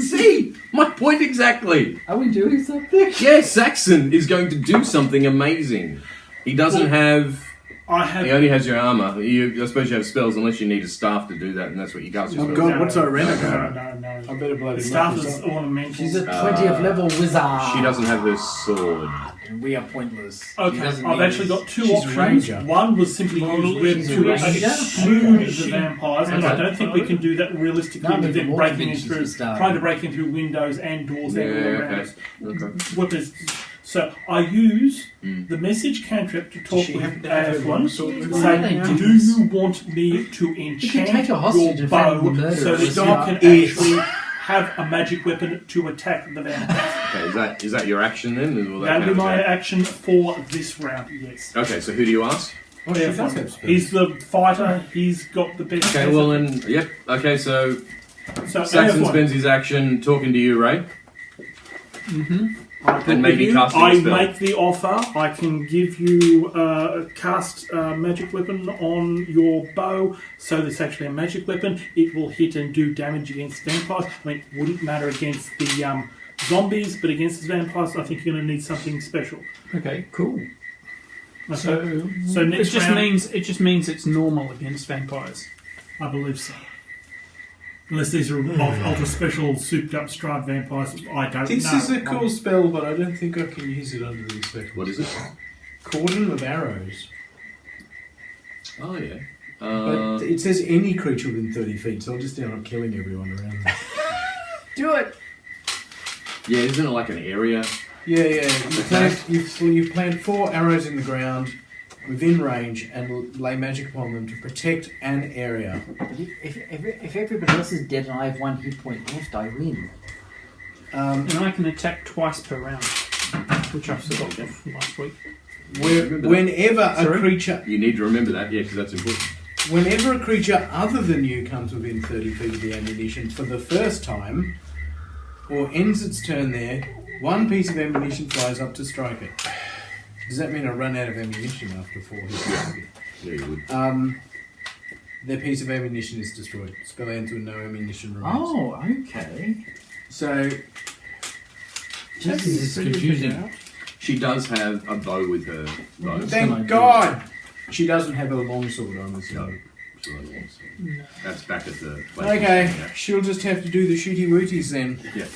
See, my point exactly. Are we doing something? Yes, Saxon is going to do something amazing. He doesn't have. I have. He only has your armor. I suppose you have spells unless you need a staff to do that, and that's what you cast your Oh, spells. God, No, what's our no, renegade? no. I better bloody Staff look is this up. ornamental. She's a 20th level wizard. She doesn't have her sword. And we are pointless. She Okay, doesn't I've need actually us. got two She's a options. ranger. One was simply use web she's a to ranger. exclude Okay. the vampires, and I Okay. don't think we can do that realistically No, but with them the breaking in mortifications through, we start. trying to break in through windows and doors everywhere around us. Okay. What is, so I use Mm. the message cantrip to talk She with happened to have a Airflon. sword with Why Say, do they do do this? you want me to take enchant a hostage your and find the bow murderer. so that you Stop can it. actually have a magic weapon to attack the vampires? Okay, is that your action then? Will that That'll be count as my that? action for this round, yes. Okay, so who do you ask? Oh, she does have spells. He's the fighter, he's got the best. Okay, well then, yep. Okay, so So Saxon Airflon, spends his action talking to you, Ray. Mm-hmm. And maybe casting I a spell. make the offer. I can give you cast magic weapon on your bow, so it's actually a magic weapon. It will hit and do damage against vampires. I mean, it wouldn't matter against the zombies, but against the vampires, I think you're going to need something special. Okay, cool. Okay. So next it just round- means it's normal against vampires. I believe so. Unless these are ultra special, souped up Strahd vampires, I don't This know. is a cool spell, but I don't think I can use it under these circumstances. What is it? Cordon of arrows. Oh yeah. But it says any creature within 30 feet, so I'll just end up killing everyone around me. Do it! Yeah, isn't it like an area? Yeah. You plant 4 arrows in the ground within range and lay magic upon them to protect an area. But if everybody else is dead and I have 1 hit point left, I win. And I can attack twice per round, which I've forgot from last week. Whenever a Sorry? creature, You need to remember that, yeah, because that's important. whenever a creature other than you comes within 30 feet of the ammunition for the first time, or ends its turn there, 1 piece of ammunition flies up to strike it. Does that mean I run out of ammunition after 4 hits? Yeah, you would. Their piece of ammunition is destroyed. Spell ends with no ammunition remains. Oh, okay. So, Jesus, it's confusing. She does have a bow with her bow. thank God! She doesn't have a longsword on this. No. That's back at the place. Okay, Yeah. she'll just have to do the shooty wooties then. Yeah.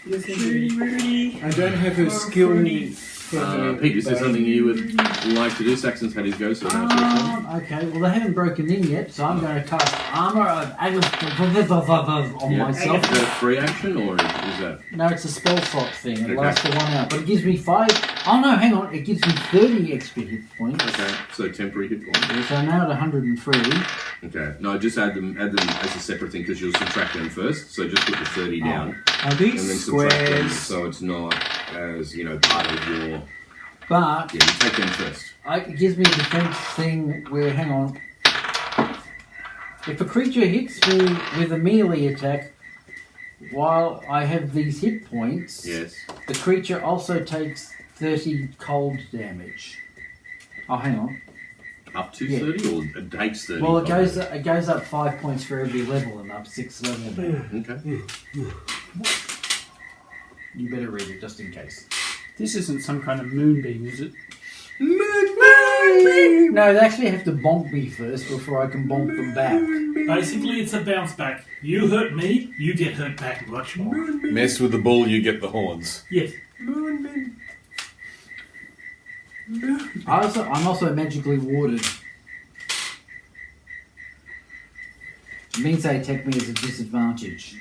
I don't have her skill for the Pete, is there bow. something you would like to do? Saxon's had his go, so now it's your turn. Okay, well they haven't broken in yet, so I'm going to cast armor of on Yeah. myself. Is that a free action or is that? No, it's a spell slot thing. It Okay. lasts for 1 hour, but it gives me 5. Oh no, hang on! It gives me 30 extra hit points. Okay, so temporary hit points. So I'm now at 103. Okay, no, just add them as a separate thing because you'll subtract them first. So just put the 30 down Are and then these subtract them, squares? so it's not as part of your. But Yeah, you take them first. it gives me a defense thing where, hang on. If a creature hits me with a melee attack while I have these hit points, Yes. the creature also takes 30 cold damage. Oh, hang on. Up to Yeah. 30 or it takes 30? Well, it goes up 5 points for every level and up 6 levels. Okay. You better read it just in case. This isn't some kind of moonbeam, is it? No, they actually have to bonk me first before I can bonk them back. Basically, it's a bounce back. You hurt me, you get hurt back much more. Mess with the bull, you get the horns. Yes. I'm also magically warded. It means they attack me as a disadvantage.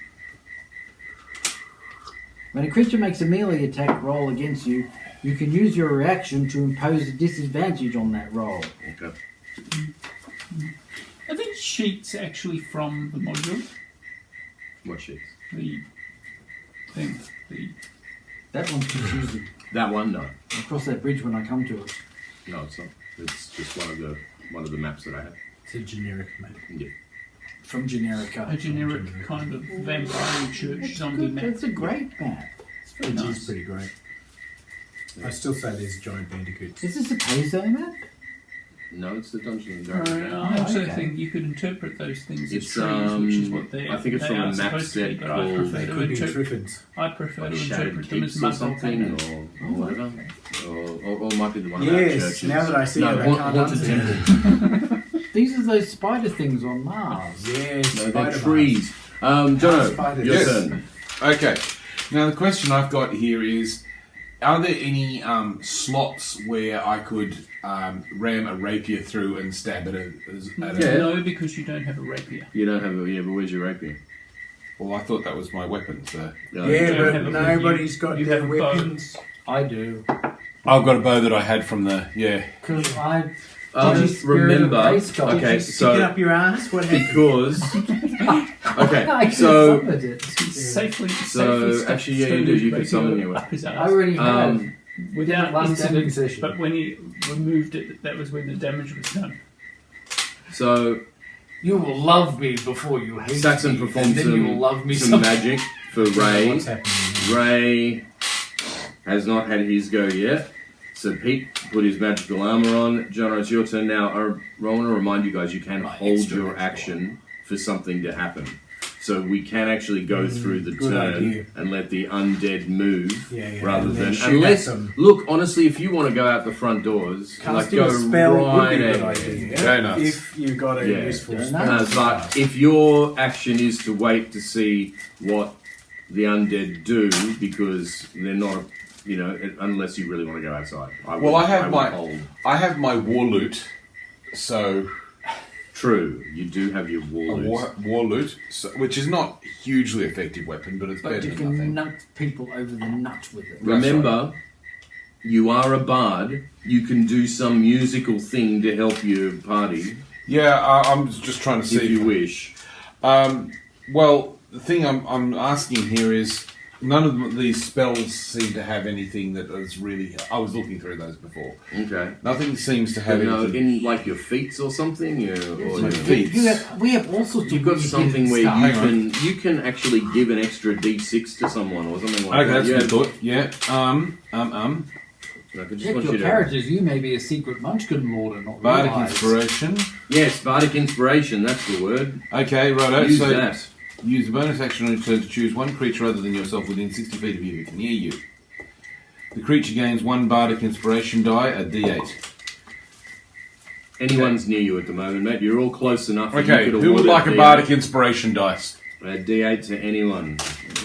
When a creature makes a melee attack roll against you, you can use your reaction to impose a disadvantage on that roll. Okay. Are these sheets actually from the module? What sheets? The thing. That one's confusing. That one, no. I'll cross that bridge when I come to it. No, it's not. It's just one of the maps that I have. It's a generic map. Yeah. From Generica. A generic kind of vampire church zombie map. It's a great map. Very It nice. is pretty great. I still say there's giant bandicoots. Is this a Paizo map? No, it's the Dungeon and Dragons. I also okay. think you could interpret those things as It's, trees, which is what they I think it's they from a are map supposed to be, set but I called- prefer They to could be interpret. Triffids. I prefer Like to Shattered interpret them as Keeps or muzzle something, cannon. or whatever. Or it might be the one about Yes, churches. now that I see no, it, I can't haunted unsee temple. These are those spider things on Mars. Yes, No, they're Spider-Man. trees. Jono, Spiders. your Yes. turn. Okay. Now the question I've got here is: are there any slots where I could ram a rapier through and stab at a? Yeah. No, because you don't have a rapier. You don't have a but where's your rapier? Well, I thought that was my weapon. So No, Yeah, don't but have a- nobody's got you their have a bow. weapons. I do. I've got a bow that I had from the Because I... remember. Grace God. Okay, Stick it so up your ass. What happened? because okay, I so summoned it. Safely So, actually, yeah, you do. You could summon your up his I ass. already have. um, Without last damage incident, session. but when he removed it, that was when the damage was done. so You will love me before you hate Saxon me, performs and then you will some, love me some someday. magic for Ray. What's happening? Ray has not had his go yet. So Pete put his magical armor on. Jono, it's your turn now. I want to remind you guys, you can hold extra your magical action for something to happen. So we can actually go through the good turn idea. and let the undead move Yeah, rather and then than shoot unless at them. look honestly, if you want to go out the front doors, like Casting go a spell right would be a good ahead. idea. Go nuts. If you got a Yeah. useful Go spell. nuts. But if your action is to wait to see what the undead do, because they're not, unless you really want to go outside. Well, I have would my- hold. I have my war loot, so True, you do have your a wall. war loot, so, which is not a hugely effective weapon, but it's But better you than can nothing. nut people over the nut with it. Remember, you are a bard. You can do some musical thing to help your party Yeah, I'm just trying to see if you wish. Well, the thing I'm asking here is none of these spells seem to have anything that is really. I was looking through those before. Okay. Nothing seems to have anything. In like your feats or something, or My your- feet. We have all sorts You've of got weird something hidden where stuff. you can actually give an extra D6 to someone or something like Okay, that. that's a good thought. Yeah. I could just Check want your you to. characters. You may be a secret munchkin lord and not Bardic realise. inspiration. Yes, bardic inspiration. That's the word. Okay, righto. Use So that. use a bonus action on your turn to choose one creature other than yourself within 60 feet of you who can hear you. The creature gains one bardic inspiration die, a D8. Anyone's near you at the moment, mate. You're all close enough. that Okay, you could who would award like a D8. bardic inspiration dice? A D8 to anyone.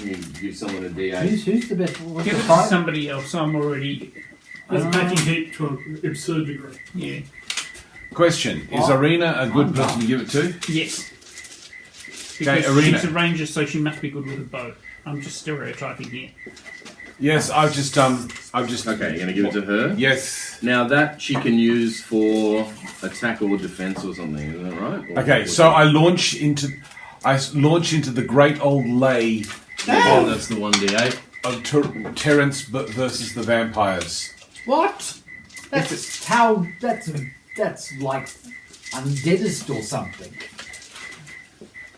You give someone a D8. Who's the best? What's Give the it to fight? somebody else. I'm already. It's packing heat to an absurd degree. Yeah. Question: is What? Arena a good person to give it to? Yes. Okay, Because Arena. she's a ranger, so she must be good with a bow. I'm just stereotyping here. Yes, I've just. Okay, you're going to give it to her? Yes. Now that she can use for attack or defense or something, isn't that right? Or- Okay, so I launch into the great old lay Oh, that's the 1D8. of Terrence versus the vampires. What? That's how. That's like undeadist or something.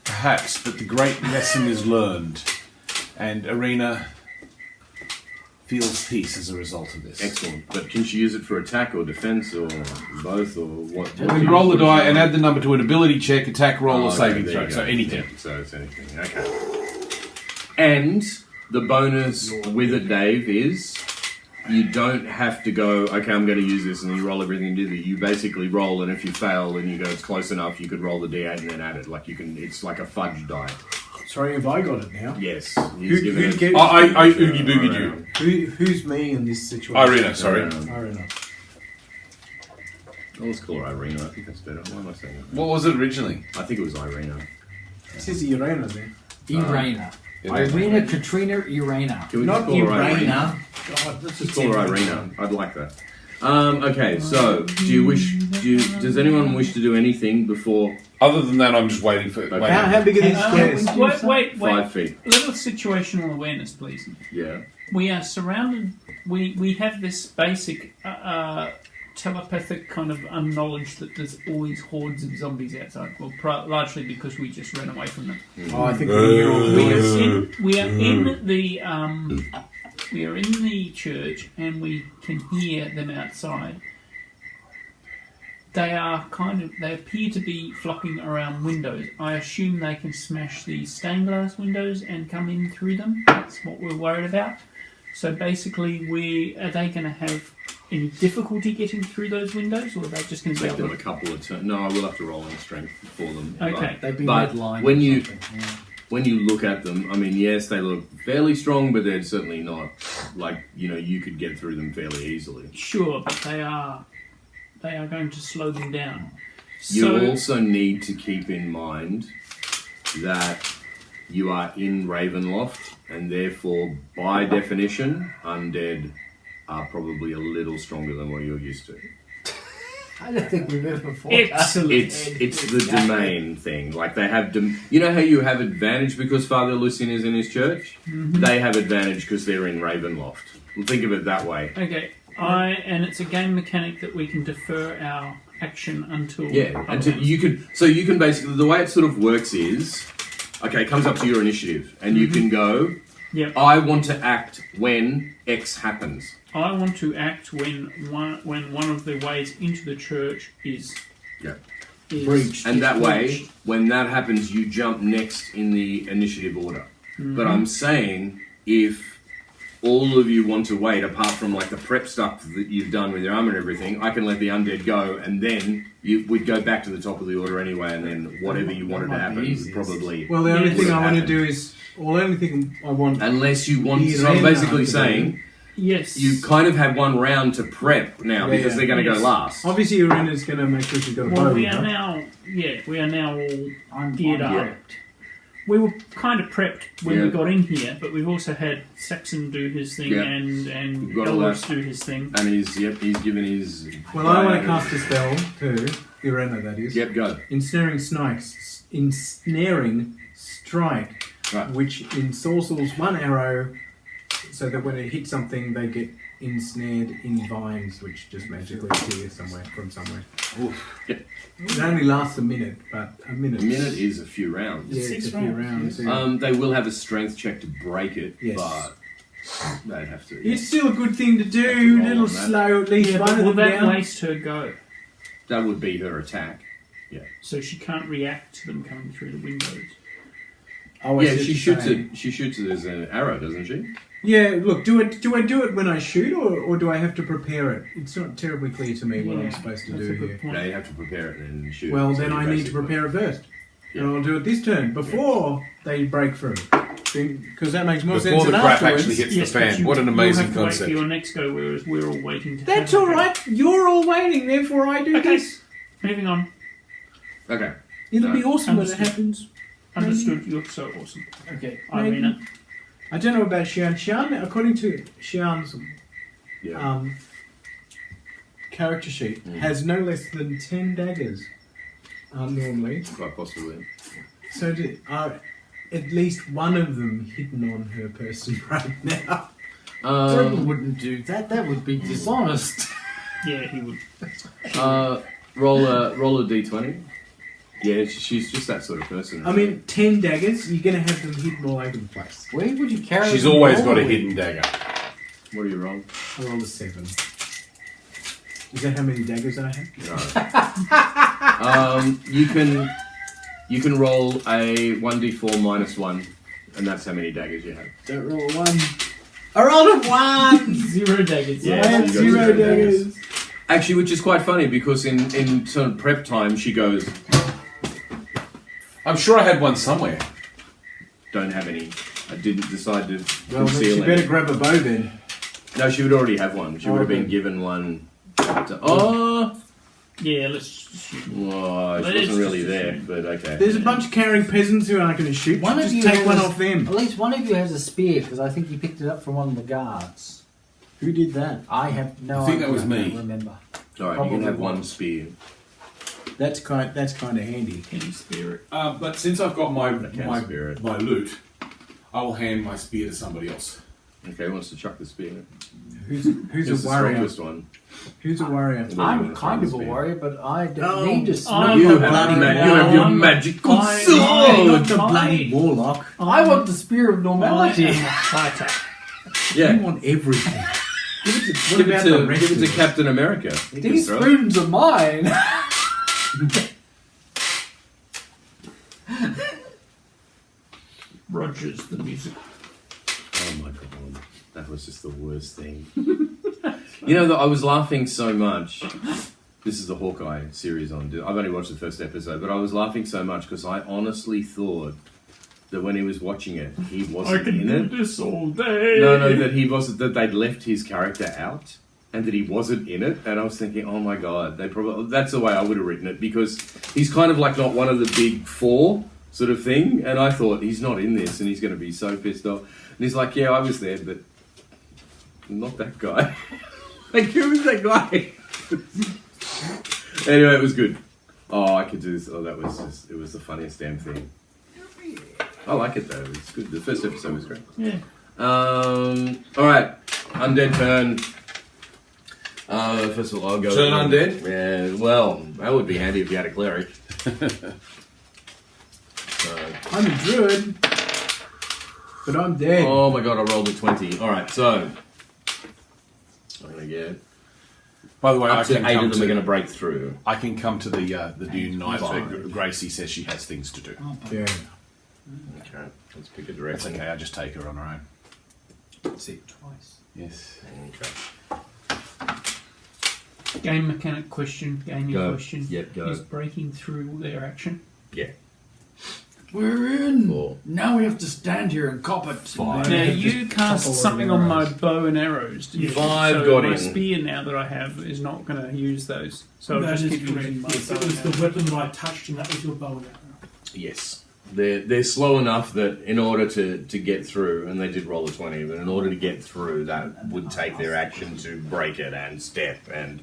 Perhaps, but the great lesson is learned, and Arena feels peace as a result of this. Excellent. But can she use it for attack or defense or both or what? We roll the die and add the number to an ability check, attack roll, Oh, or okay, saving there throw. you go. So anything. Yeah, so it's anything. Okay. And the bonus with it, Dave, is you don't have to go, okay, I'm going to use this, and then you roll everything to do that. You basically roll, and if you fail and you go, it's close enough, you could roll the D8 and then add it. Like you can, it's like a fudge die. Sorry, have I got it now? Yes. Who given it- gets- I oogie boogied you. Who's me in this situation? Irina, sorry. Irina. Oh, let's call her Irina. I think that's better. Why am I saying that? What was it originally? I think it was Irina. It says Irena there. Irena. Yeah. Irina, Katrina, Irena. Can we Not just call her Irene? Irena. God, let's just call her Irina. I'd like that. Okay, so does anyone wish to do anything before Other than that, I'm just waiting for. Okay. Waiting. How big are these squares? Wait. 5 feet? Little situational awareness, please. Yeah. We are surrounded. We have this basic telepathic kind of knowledge that there's always hordes of zombies outside. Well, largely because we just ran away from them. Oh, I think we're all We are in the church, and we can hear them outside. They appear to be flocking around windows. I assume they can smash these stained glass windows and come in through them. That's what we're worried about. So basically, are they going to have any difficulty getting through those windows, or are they just going to be Take able them a to... couple of turns. No, I will have to roll in strength for them. Okay. They've been But redlined. when or you- something, yeah. When you look at them, I mean, yes, they look fairly strong, but they're certainly not like, you could get through them fairly easily. Sure, but they are going to slow them down. You So, also need to keep in mind that you are in Ravenloft, and therefore, by definition, undead are probably a little stronger than what you're used to. I don't think we've ever fought. Excellent. It's the domain thing. Like they have, you know how you have advantage because Father Lucian is in his church? Mm-hmm. They have advantage because they're in Ravenloft. Well, think of it that way. Okay, and it's a game mechanic that we can defer our action until... Yeah, until you can basically, the way it sort of works is, okay, it comes up to your initiative, and you can go, Yep. I want to act when X happens. I want to act when one of the ways into the church is Breached. And that way, breached. when that happens, you jump next in the initiative order. Mm-hmm. But I'm saying, if all of you want to wait, apart from like the prep stuff that you've done with your armor and everything, I can let the undead go, and then we'd go back to the top of the order anyway, and then whatever you wanted to might be happen would easiest. probably... Well, the only Yes. thing I want to Happen. do is, well, the only thing I want. Unless you want... So I'm Irena basically to saying, Yes. you kind of have one round to prep now, Yeah, because yeah. they're going to Yes. go last. Obviously, Irena's going to make sure she's got a bow. Well, we with are her. now all I'm geared up. prepped. We were kind of prepped when Yeah. we got in here, but we've also had Saxon do his thing Yeah. and We've got all Elros that. do his thing. And he's given his... Well, I want to cast a spell too. Irena, that is. Yep, go. Ensnaring strike, Right. which ensorcels one arrow, so that when it hits something, they get ensnared in vines, which just magically appear from somewhere. Yep. It only lasts a minute, but a minute. A minute is a few rounds. Yeah, it's a few rounds. Yeah. They will have a strength check to break it, Yes. but they'd have to. It's still a good thing to Have to do. roll A little on that. slow, at least Yeah, one but of will them that down. waste her go? That would be her attack. So she can't react to them coming through the windows. Oh, I Yeah, see what she you're shoots saying. it. She shoots it as an arrow, doesn't she? Yeah, look, do I do it when I shoot, or do I have to prepare it? It's not terribly clear to me what I'm Yeah, that's That's do a good here. point. No, you have to prepare it and then shoot. Well, So then you I need to basically- prepare it first. Yeah. And I'll do it this turn, before they break through. Because that makes more Before sense the than crap afterwards. actually hits Yes, the but fan. you- What an you'll amazing have to wait concept. for your next go, whereas we're all waiting to That's have a all go. right. You're all waiting, therefore I do Okay. this. Moving on. Okay. It'll be awesome when it Understood. happens. Understood. You're so awesome. Okay. Irina. I don't know about Xian. Xian, according to Xian's Yeah. character sheet, Mm. has no less than 10 daggers normally. Quite possibly. So are at least one of them hidden on her person right now. Jordan wouldn't do that. That would be dishonest. Yeah, he would. Roll a d20. Yeah, she's just that sort of person. I mean, 10 daggers, you're going to have them hidden all over the place. Where would you carry She's them always got a normally? hidden dagger. what do you roll? I rolled a 7. Is that how many daggers I have? No. You can roll a 1d4 minus 1, and that's how many daggers you have. Don't roll a 1. I rolled a 1! 0 daggers. Yeah. I had so you got 0 0 daggers. Actually, which is quite funny because in sort of prep time, she goes, I'm sure I had one somewhere. "Don't have any." I didn't decide to Well, then conceal she it. better grab a bow then. No, she would already have one. She would have been Okay. given one. Yeah, let's shoot. Oh, it Let's wasn't really just there, assume. but okay. There's a bunch of carrying peasants who aren't going to shoot. One of Just you take has one a- off them. At least one of you has a spear because I think you picked it up from one of the guards. Who did that? I have no I think idea. that was me. I don't remember. All right, you can Probably have one was. spear. That's kind of handy. Can you spare it? But since I've got my can't spare it. my loot, I will hand my spear to somebody else. Okay, who wants to chuck the spear? Who's Who's a the warrior? strongest one? Who's a warrior? Well, you I'm wanna kind of a find the spear. warrior, but I don't Oh, need a spear. I'm You a bloody warrior. man, you have your I'm- magical I- sword! Not the I- bloody warlock. I want the spear of I normality. am a fighter. You Yeah, want everything. give it to, What about the rest give it of to us? Captain America. He can These throw it. spoons are mine. Rogers, the music. Oh my god, that was just the worst thing. You know, I was laughing so much. This is the Hawkeye series on. I've only watched the first episode, but I was laughing so much because I honestly thought that when he was watching it, he I wasn't can in do it. this all day. No, that he wasn't. That they'd left his character out, and that he wasn't in it. And I was thinking, oh my god, they probably. That's the way I would have written it because he's kind of like not one of the big four sort of thing. And I thought he's not in this, and he's going to be so pissed off. And he's like, yeah, I was there, but not that guy. Like, who was that guy? Anyway, it was good. Oh, I could do this. Oh, that was just. It was the funniest damn thing. I like it though. It's good. The first episode was great. Yeah. All right, undead turn. First of all, I'll go. Turn undead? Yeah. Well, that would be handy if you had a cleric. So, I'm a druid, but I'm dead. oh my god, I rolled a 20. All right, so I'm gonna get By the way, up to 8 of them are gonna break through. I can come to the new night where Gracie says she has things to do. Yeah. Okay, let's pick a That's direction. okay. I just take her on her own. See it twice. Yes. Okay. Game mechanic question. Gaming Go. question. Yep, go. Is breaking through their action? Yeah. We're in. 4. Now we have to stand here and cop it. Five. Now have you just cast couple of something on my arrows. bow and arrows. Didn't you? 5 so got my in. spear now that I have is not going to use those. So I'll That just is keep correct. using my Yes, bow it was and the weapon that I touched, and that was your bow and arrow. Yes. They're slow enough that in order to get through, and they did roll a 20, but in order to get through, that would take their action to break it and step, and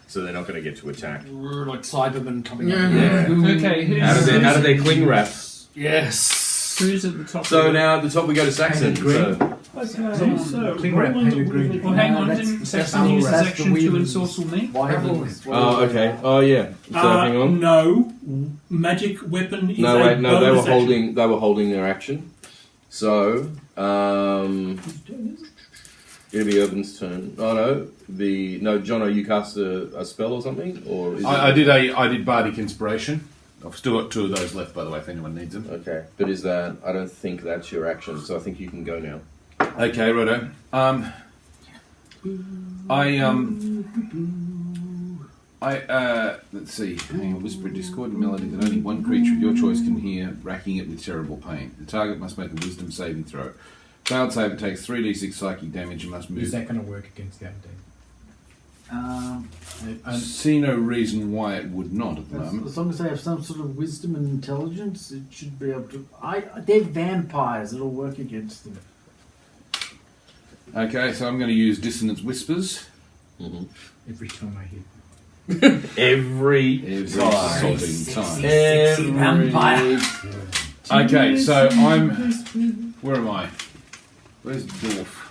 so they're not going to get to attack. We're like Cybermen coming Yeah. up. Yeah. Okay, who's, Out of their cling wrap. Yes. who's at the top? So of the- now at the top we go to Saxon. Painted green. So, Okay, so Cling wrap, Roland painted green. will- Well, hang on, That's- didn't that's Saxon the- use his that's the action to weavers. ensorcel me? Why oh, okay. Oh, yeah. So hang on. No, magic weapon is No, a wait, no. They were bonus action. holding. They were holding their action. So, it'll be Urban's turn. Oh no, Jono, you cast a spell or something, or is I did bardic inspiration. I've still got 2 of those left, by the way, if anyone needs them. Okay, but is that? I don't think that's your action, so I think you can go now. Okay, righto. Let's see. Hang on, whisper discord melody that only one creature of your choice can hear, racking it with terrible pain. The target must make a wisdom saving throw. Failed save, it takes 3d6 psychic damage and must Is move. that going to work against the undead? I see no reason why it would not at the moment. As long as they have some sort of wisdom and intelligence, it should be able to. They're vampires. It'll work against them. Okay, so I'm going to use Dissonance Whispers. Every time I hit. Every Sobbing time. Sexy vampire. Okay, so I'm. Where am I? Where's Dwarf?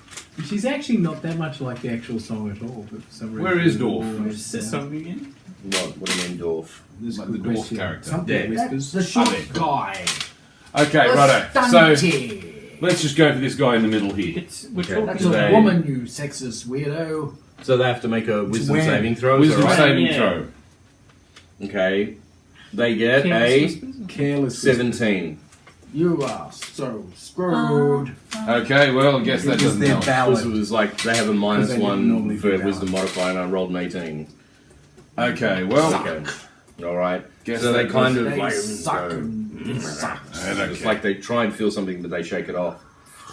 She's actually not that much like the actual song at all. But for some reason Where is it's Dorf? always, Who's this song again? What do you mean, dwarf? This Like good the dwarf question. character. Something Dead. whispers. The short there. guy. Okay, righto. So Stunty. let's just go for this guy in the middle here. We're Okay. talking That's Do a they- woman, you sexist weirdo. So they have to make a wisdom where? saving throw. is that Wisdom right? saving Yeah. throw. Okay, they get Careless a Whispers? Careless. 17. You are so screwed. Okay, well, I guess that Because doesn't they're help. Because it valid. was like they have a minus they didn't normally one for be valid. wisdom modifier, and I rolled an 18. Okay, well, Okay, all right. Guess so they that kind was- of They like suck. go, It sucks. it's like they try and feel something, but they shake it off.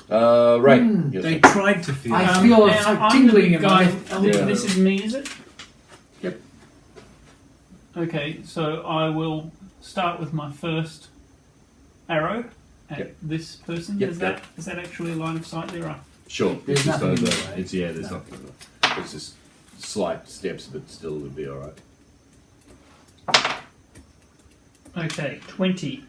Ray, your They turn. tried to feel. I feel now, so I'm tingling the in guy. my. Yeah. This is me, is it? Okay, so I will start with my first arrow at this person. Yep, Is that actually a line of sight there? Sure. There's It's just nothing in over. the way. It's there's nothing. It's just slight steps, but still would be all right. Okay, 20.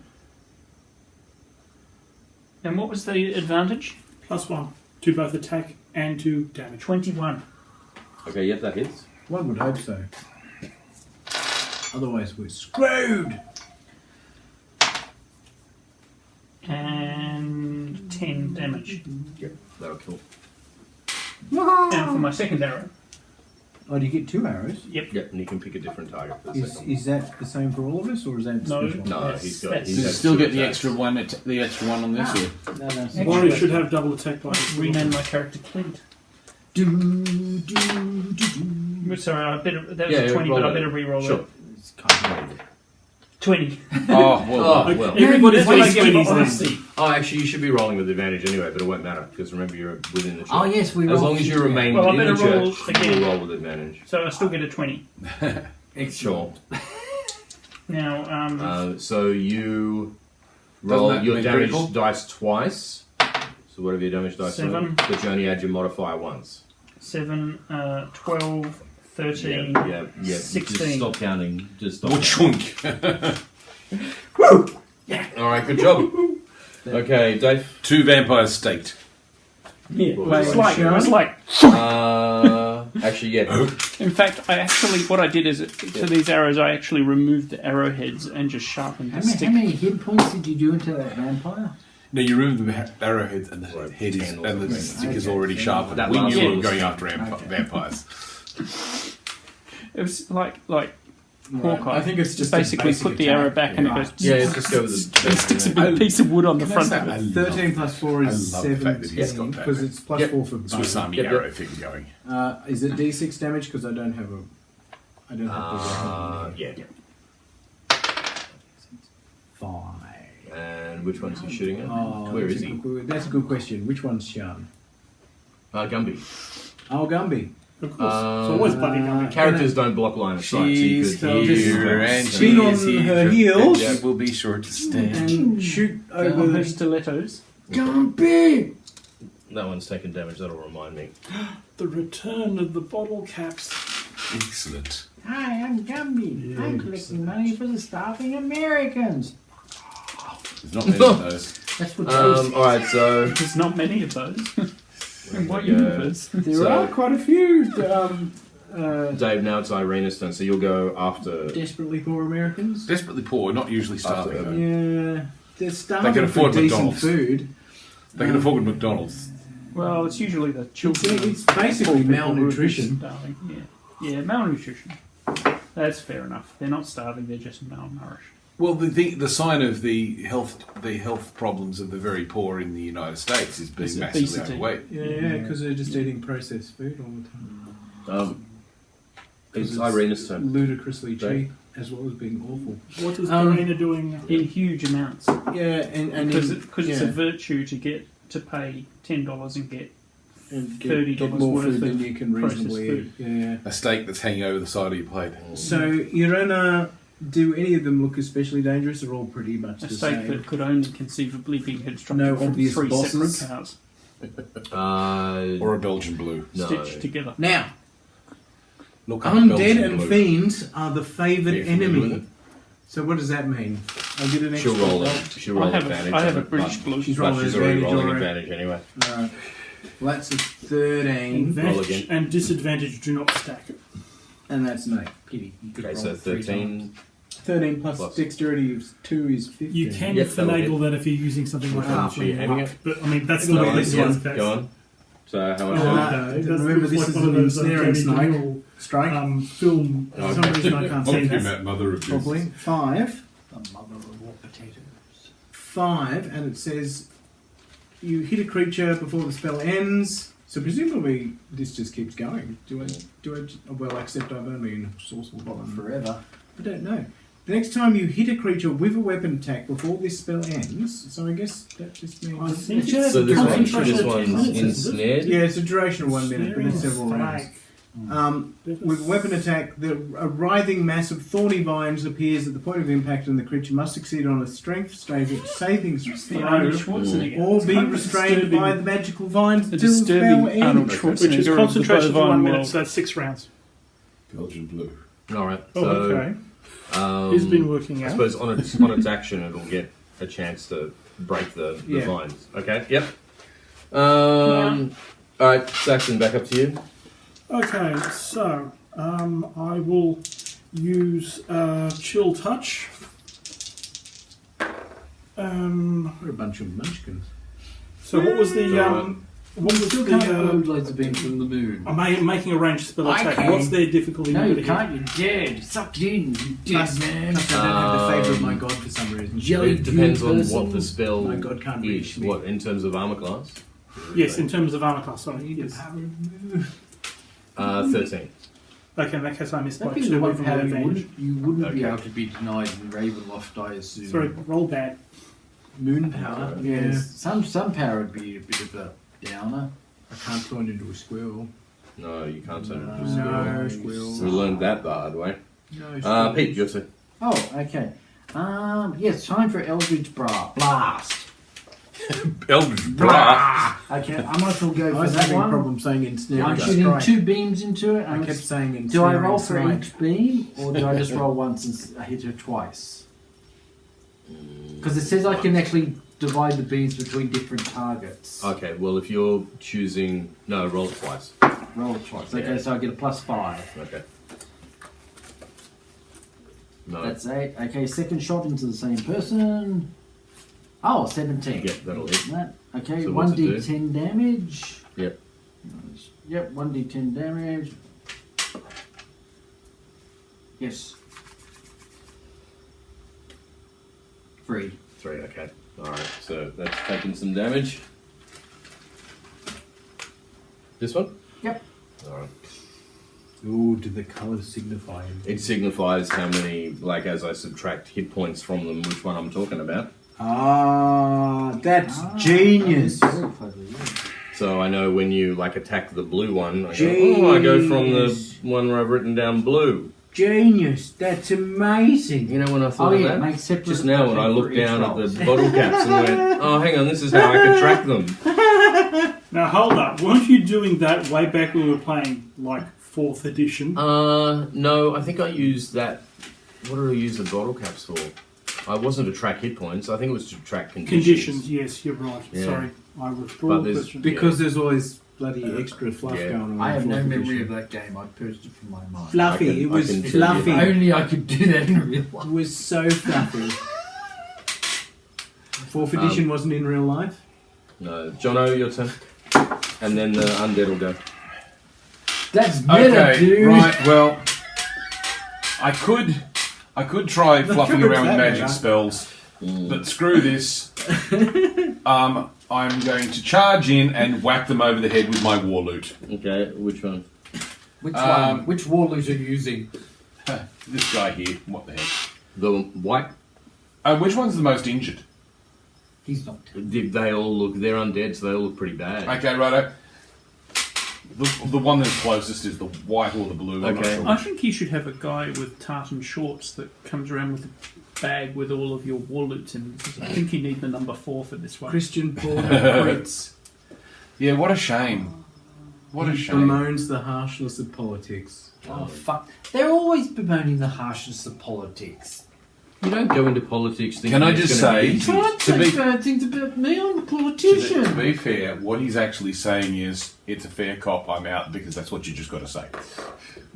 And what was the advantage? +1 to both attack and to damage. 21. Okay, yep, that hits. One would hope so. Otherwise, we're screwed. And 10 damage. Yep, that'll kill. And for my second arrow. Oh, do you get 2 arrows? Yep, and you can pick a different target for the second. Is that the same for all of us, or is that No. special? No, That's- he's got. that's- He's Does it had still 2 get the attacks. extra one? The extra one on this? Or? No, that's Warrior should have double attack by Rename my character Clint. Sorry, I better, that was Yeah, a 20, roll but I it. better re-roll Sure. it. It's kind of 20. Oh, well. Oh, well. Everybody's What did I got get for 20s then. honesty? Oh, actually, you should be rolling with advantage anyway, but it won't matter because remember you're within the church. Oh yes, we As rolled long as you 50. remain Well, I within the better roll church, again. you roll with advantage. So I still get a 20. Sure. Now, So you Doesn't roll that your make damage critical? dice twice. So whatever your damage dice 7. are, but you only add your modifier once. 7, 12, 13, Yeah. Just 16. stop counting. Just stop. Or chunk. All right, good job. Okay, Dave. 2 vampires staked. Yeah, Well, it's like, Actually, yeah. in fact, what I did is, for these arrows, I actually removed the arrowheads and just sharpened the How many, stick. how many hit points did you do into that vampire? No, you remove the arrowhead and the head is, 10 or and the something. stick is Okay. already sharpened. That We last knew we one were was- going after Okay. vampires. It was like Hawkeye. I think it's just basically put the arrow back and it goes. Yeah, just go with the. It sticks a big piece of wood on the Can I front say, of I it. love 13 plus 4 I is love the fact that he's 17 got that. because it's plus Yep. 4 for Swiss both. Army Yep, arrow thing going. Is it D6 damage? Because I don't have the weapon. Yeah. 5. And which one's he shooting at? Oh, Where that's is a he? good- That's a good question. Which one's Sean? Gumby. Oh, Gumby. Of course. It's always bloody Gumby. Characters don't block line of sight, so you She's could hear here and and Spin on she is her here. heels. And she will be sure to stand. And shoot On over her stilettos. Gumby. that one's taken damage. That'll remind me. The return of the bottle caps. Excellent. Hi, I'm Gumby. I'm collecting money for the starving Americans. There's not many of those. That's what they say. All right, so There's not many of those. In what Okay. universe? There So- are quite a few Dave, now it's Irina's turn, so you'll go after. desperately poor Americans. Desperately poor, not usually starving. After- though. Yeah, they're starving They can for afford decent McDonald's. food. They can afford McDonald's. Well, it's usually the children. It's basically Poor people who are malnutrition. starving. Yeah, malnutrition. That's fair enough. They're not starving; they're just malnourished. Well, the sign of the health problems of the very poor in the United States is being It's massively obesity. overweight. Yeah, because they're just eating processed food all the time. It's Irina's turn. Ludicrously Dave? cheap, as well as being awful. What is Um, Karina doing? In huge amounts, Yeah, and because in- it's a yeah, virtue to pay $10 and get and $30 get more worth food than of you can processed reasonably food. eat. Yeah. A steak that's hanging over the side of your plate. So, Irena, do any of them look especially dangerous? They're all pretty much a the steak same. that could only conceivably be constructed No from obvious 3 bosses? separate cows Or a Belgian blue. No. stitched together. Now, Look up undead Belgian and blue. fiends are the favoured Are you familiar with enemy. it? So what does that mean? I get an extra She'll roll roll. it. She'll roll I have advantage. I have a on it, British but- blue. She's But rolling she's already advantage rolling already. advantage anyway. Alright. Well, that's a 13, Advantage again. and disadvantage do not stack. and that's no pity. You could Okay, roll so 3 times. 13. 13 plus, Plus. dexterity of 2 is 15. You can Yep, that'll finagle that if you're using something like Ah, so you're halfling aiming luck, it? but I mean that's Go not on, this yeah. one's case. Go on. So how much? Remember, this is an ensnaring snake. Strike. Film. For some reason I can't see that. mother of Probably. 5. The mother of all potatoes. 5, and it says you hit a creature before the spell ends. So presumably this just keeps going. Do I? Well, except I've only in Sorcerer Bottom. Forever. I don't know. The next time you hit a creature with a weapon attack before this spell ends, so I guess that just I means. think So it's So this concentration one's of 10 minutes, isn't it? ensnared. Yeah, it's a duration of 1 minute, but it's several rounds. With weapon attack, a writhing mass of thorny vines appears at the point of impact, and the creature must succeed on a strength saving Arnold throw, Schwarzenegger. or It's be kind of restrained disturbing. by the magical vines The till the spell disturbing ends. Arnold Schwarzenegger Which is of the concentration for Bovine 1 minute, world. so that's 6 rounds. Belgian blue. All right. Oh, So, okay. He's been working I out. suppose on its action, it'll get a chance to break the Yeah. vines. Okay. Yep. All right, Saxon, back up to you. Okay, so I will use Chill Touch. We're a bunch of munchkins. So what was the what was Still can't the? load loads of beams from the moon. I'm making a ranged spell I attack. can. What's their difficulty? No, number you here? can't. You're dead. Sucked in. You dead Plus, man. plus I don't have the favour of my god for some reason. Jelly It depends dude on person. what the spell My god can't is. reach me. What, in terms of armor class? Yes, in terms of armor class. Sorry. Yes. 13. Okay, in that case I missed by That'd be 2 the one with power advantage. you wouldn't be Okay. able to be denied in Ravenloft, I assume. Sorry, roll bad. Moon power. Yes. Some power would be a bit of a downer. I can't turn into a squirrel. No, you can't turn it into a No, squirrel. squirrel. We learned that the hard way. No, Pete, your turn. Oh, okay. Yes, time for Eldritch Blast. Eldritch Okay, I might as well go I for was that having a one. problem saying ensnaring I'm shooting strike. 2 beams into it. I kept saying Do I ensnaring roll for strike. each beam, or do I just roll once and I hit her twice? Because it says I can actually divide the beams between different targets. Okay, well, if you're choosing. No, roll it twice. Roll it twice. Okay, Yeah. so I get a +5. Okay. No. That's 8. Okay, second shot into the same person. Oh, 17. Yep, that'll hit. That. Okay, So what's it 1d10 damage. Yep. Yep, 1d10 damage. Yes. 3. 3, okay. Alright, so that's taking some damage. This one? Yep. Alright. Ooh, do the colours signify? It signifies how many, like as I subtract hit points from them, which one I'm talking about. Ah, that's genius. Very clever, yeah. So I know when you like attack the blue one, I go from the Jeez. one where I've written down blue. Genius. That's amazing. You know when I thought Oh of yeah, that? make separate. Just now when I for looked each down roll. at the bottle caps and went, oh, hang on, this is how I can track them. Now hold up, weren't you doing that way back when we were playing like 4th edition? No, I think I used that. What did I use the bottle caps for? I wasn't to track hit points. I think it was to track conditions. Conditions, yes, you're right. Yeah. Sorry, I withdraw But the there's- question. Because there's always bloody extra fluff yeah. going on. I have in no fourth memory edition. of that game. I purged it from my mind. Fluffy. I can- It was I can tell you. fluffy. If only I could do that in real life. It was so fluffy. Fourth edition wasn't in real life. No, Jono, your turn. And then the undead will go. That's meta, Okay, dude. right. Well, I could try fluffing good around with that, magic man. spells, but screw this. I'm going to charge in and whack them over the head with my war loot. Okay, which one? Which one? Which warloot are you using? This guy here. What the heck? The white? Which one's the most injured? He's not. They all look, they're undead, so they all look pretty bad. Okay, righto. The one that's closest is the white or the blue. I'm not Okay. sure. I think you should have a guy with tartan shorts that comes around with a bag with all of your wallets in it. I think you need the number 4 for this one. Christian Porter quits. Yeah, what a shame. What a He shame. bemoans the harshness of politics. Oh fuck! They're always bemoaning the harshness of politics. You don't go into politics thinking Can I it's just gonna say- be easy. Can't To say be- bad things about me. I'm a To politician. be fair, what he's actually saying is, it's a fair cop, I'm out, because that's what you just got to say.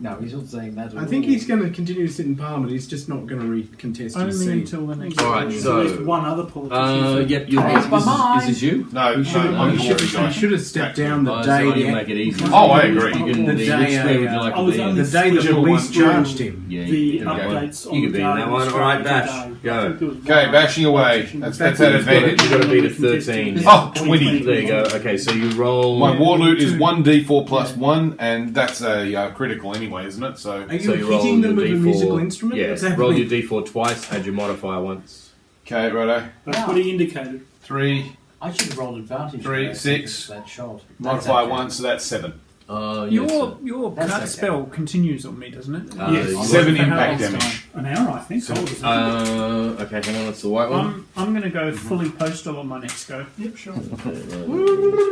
No, he's not saying that. At I think all. he's going to continue to sit in Parliament. He's just not going to recontest his Only seat. until the next All right, There's so- at least one other politician. Yep, you're Hey, right. it's my mind. Is this you? No, He should I'm have, the guy. he should have stepped down the Oh, day. so you the- make it easy. Oh, I agree. You can, The which day, square would you like I to was be in? only the day the Switch police one charged through him. Yeah, the you can go. updates on You can the be in that Guardian one. All right, Australia Bash. today. Go. I think there was Okay, one bashing away. politician. That's That's that it. advantage. You've got to beat a 13. Oh, 20. There you go. Okay, so you roll. My war loot is 1d4 plus 1, and that's a critical anyway, isn't it? So Are you So you roll hitting them your with a D4. musical instrument? Yeah, What's happening? roll your d4 twice, add your modifier once. okay, righto. That's what he indicated. 3, I should have rolled advantage. 3, for that 6. since that shot. That's modifier okay. 1, so that's 7. Your That's cut okay. spell continues on me, doesn't it? Yes. 7 For how impact long? damage. An hour, I think. Okay, hang on, that's the white one. I'm going to go fully postal on my next go. Yep, sure.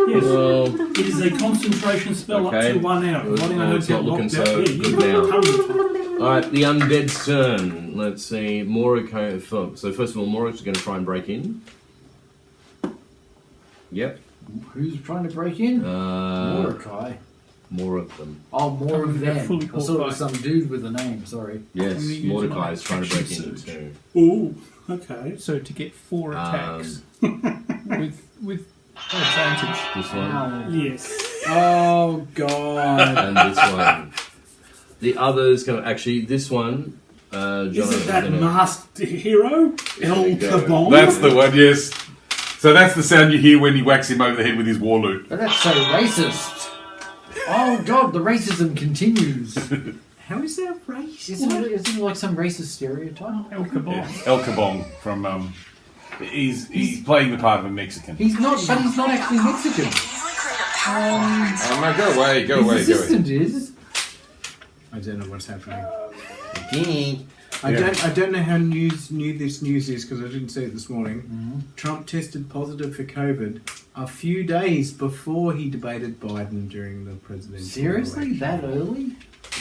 Yes. It is a concentration spell Okay. up to 1 hour. Providing I Oh, don't it's get not looking locked so out. good you now. got 100. Alright, the undead's turn. Let's see. Morag. So, first of all, Morag's going to try and break in. Yep. Who's trying to break in? Mordecai. Mordecai. More of them. Oh, more of They're them. fully I thought it was qualified. some dude with a name, sorry. Yes, I'm gonna use Mordecai my is trying to break action in surge. too. Ooh, okay. So to get 4 Um, attacks with advantage. This one Ow. Yes. Oh God! and this one. The other's going to actually. This one. John Is it is that gonna, masked hero? El we go. Kabong? That's the one, yes. So that's the sound you hear when you whacks him over the head with his war loot. But that's so racist. Oh God, the racism continues. How is that racist? Isn't it like some racist stereotype? El Kabong. El Kabong from he's playing the part of a Mexican. He's not, but he's not actually Mexican. Oh, no, go away, His go away. assistant is. I don't know what's happening. Okay. I don't know how new this news is because I didn't see it this morning. Mm-hmm. Trump tested positive for COVID a few days before he debated Biden during the presidential Seriously, election. that early?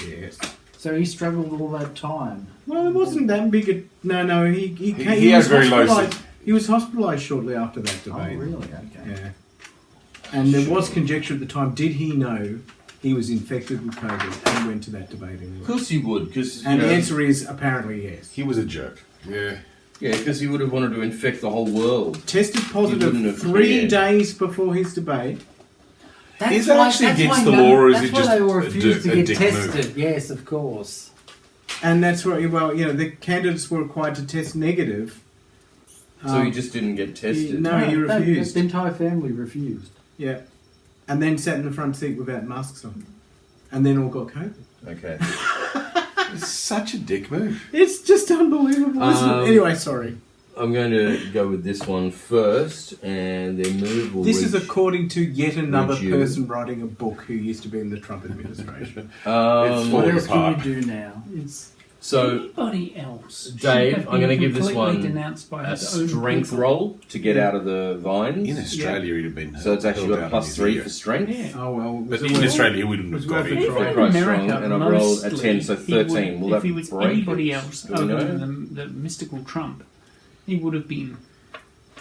Yes. So he struggled all that time. Well, it wasn't that big a... No, he came... he was had very low hospitalised- He was hospitalised shortly after that Oh, debate. really? Okay. Yeah. And there was conjecture at the time, did he know he was infected with COVID and went to that debate Of anyway? course he would, because And the answer is apparently yes. He was a jerk. Yeah. yeah, because he would have wanted to infect the whole world. Tested He wouldn't positive have 3 cared. days before his debate. Is that actually against the law, or is it just they a refused to a get dick tested? move? Yes, of course. And that's where, well, the candidates were required to test negative. So he just didn't get tested. No, he that- refused. The entire family refused. Yeah. And then sat in the front seat without masks on. And then all got COVID. Okay. It's such a dick move. It's just unbelievable, isn't it? Anyway, sorry. I'm going to go with this one first, and their move will This is reach- according to yet another Would you- person writing a book who used to be in the Trump administration. It's What falling else apart. can you do now? So, Anybody else? should Dave, have I'm going to been give this completely one denounced by a his own strength people. roll to get out of the vines. In Australia, he'd have been. So it's actually held got out a on plus his 3 ego. for strength. Yeah. Oh, well. But in Australia, he wouldn't was have got worth a it. try. Quite America, strong, and I've rolled a mostly, 10, so he would- 13. Will if that he was break anybody it? else Do we other know? than the mystical Trump, he would have been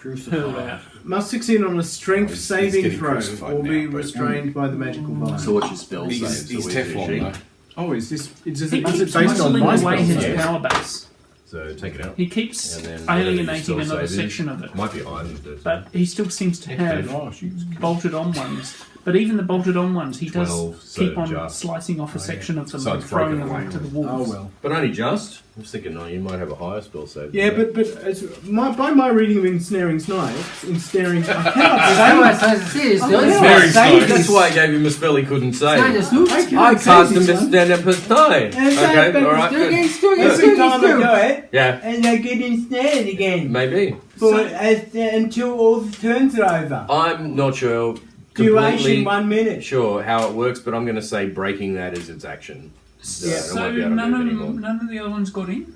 hurled Crucified. out. Must succeed on a strength He's saving getting throw crucified or be now, but- restrained by the magical vine. So what's your spell He's save? he's So where's your Teflon, sheet? though. Oh, is this He based keeps on whittling my away his spell save? power base. So take it out. He keeps And then whatever your alienating spell another save is. section of it. Might be iron. But But he still seems to have Oh, she's bolted on ones. But even the bolted on ones, he 12, does so keep on just- slicing off a section of them So and it's throwing broken them away. into the Oh, walls. well. But only just. I was thinking, no, you might have a higher spell save. Yeah, but by my reading of Ensnaring Snipes, Ensnaring... I Is cannot that what I supposed to say? Oh, Still, yeah. Very Say That's why I gave him a spell he couldn't say. I just looked. I can- I cast him this to one. stand up his time. Okay, alright, good. Every time I go it, Yeah, and I get ensnared again. maybe. Until all the turns are over. I'm not sure Duration completely 1 minute. sure how it works, but I'm going to say breaking that is its action. So Yeah. I So won't be able to none move of, anymore. none of the other ones got in?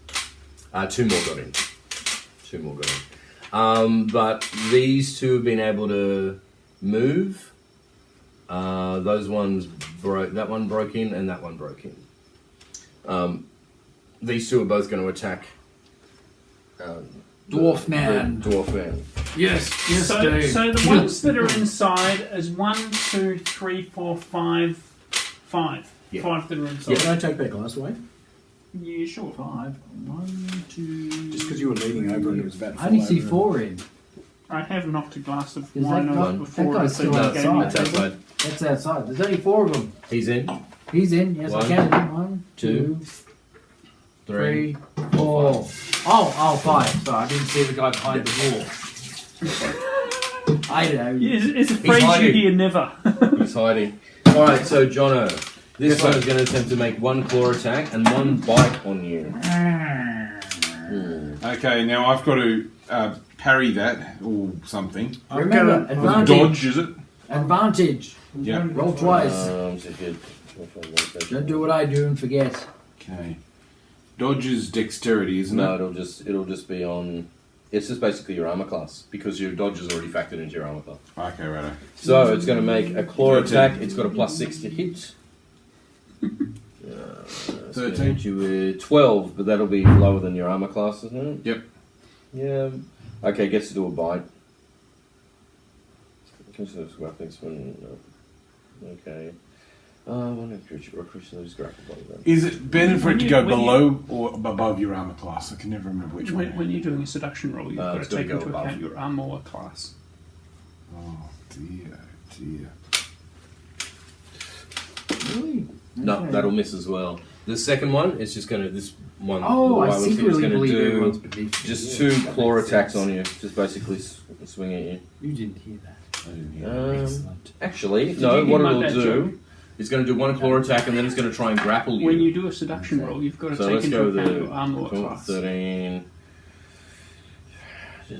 2 more got in. 2 more got in. But these two have been able to move. Those ones broke. That one broke in, and that one broke in. These two are both going to attack. Dwarf man. The dwarf man. Yes, yes, So, Dave. so the ones that are inside is 1, 2, 3, 4, 5, 5. Yeah. 5 that are inside. Can I take that glass away? Yeah, sure. 5. 1, 2. Just because you were leaning over and it was about to I only fall see over. 4 in. I have knocked a glass of Is wine that over guy- before. that guy's so still you No, gave me outside. that's outside. That's outside. There's only 4 of them. He's in. He's in. Yes, One, I counted him. 1, 2, 3, 4. Oh, 5. Sorry, I didn't see the guy behind the wall. I know. Yeah, it's a phrase you hiding. hear never. He's hiding. Alright, so Jono. This one is going to attempt to make 1 claw attack and 1 bite on you. Okay, now I've got to parry that or something. Remember, I've got advantage. Dodge, is it? Advantage. Yeah. Roll twice. So good. Don't do what I do and forget. Okay. Dodge is dexterity, isn't No, it? it'll just be on. It's just basically your armor class because your dodge is already factored into your armor class. Okay, righto. So it's going to make a claw 13. attack. It's got a +6 to hit. It's gonna 13. hit you with 12, but that'll be lower than your armor class, isn't it? Yep. Yeah. Okay, gets to do a bite. Okay. One of creature or creature that is grappled by them. Is it better for it to When go you- when below or above your armor class? I can never remember which one. When you're doing a seduction roll, you've got it's to gotta take go into above. account your armor class. Oh dear, dear. Really? No, Okay. that'll miss as well. The second one is just going to this one. Oh, the I white one's secretly gonna believe do everyone's beneath you. just Yeah, 2 that claw makes attacks sense. on you. Just basically swing at you. You didn't hear that. I didn't hear that. Excellent. Actually, Did no. you hear What my it'll bad do joke? is going to do 1 claw attack, and then it's going to try and grapple you. When you do a seduction roll, you've got to So take let's into go account the your armor class. 13,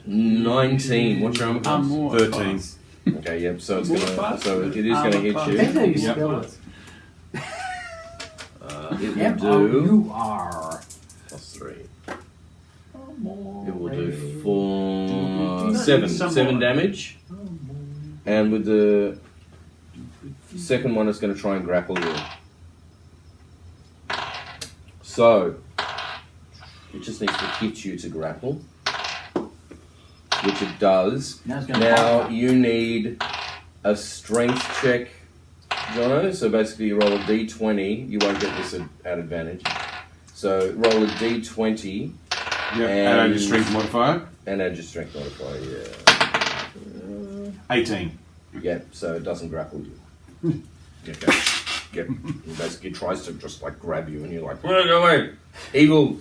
19. What's your armor class? Armor 13. class. Okay, yep. So it's Armor gonna. class? So it is Armor gonna hit class. you. Depends how you Yep. spell it. It will Yep. do You are. +3. It It will do 4, 7 Somewhat. damage. And with the second one, it's going to try and grapple you. So it just needs to hit you to grapple, which it does. Now it's going Now to you need a strength check, Jono. So basically, you roll a d20. You won't get this at advantage. So roll a d20 Yep. And And- your strength modifier. and add your strength modifier. 18. Yeah. So it doesn't grapple you. Okay. Yep. It basically tries to just like grab you, and you're like, "Go away, evil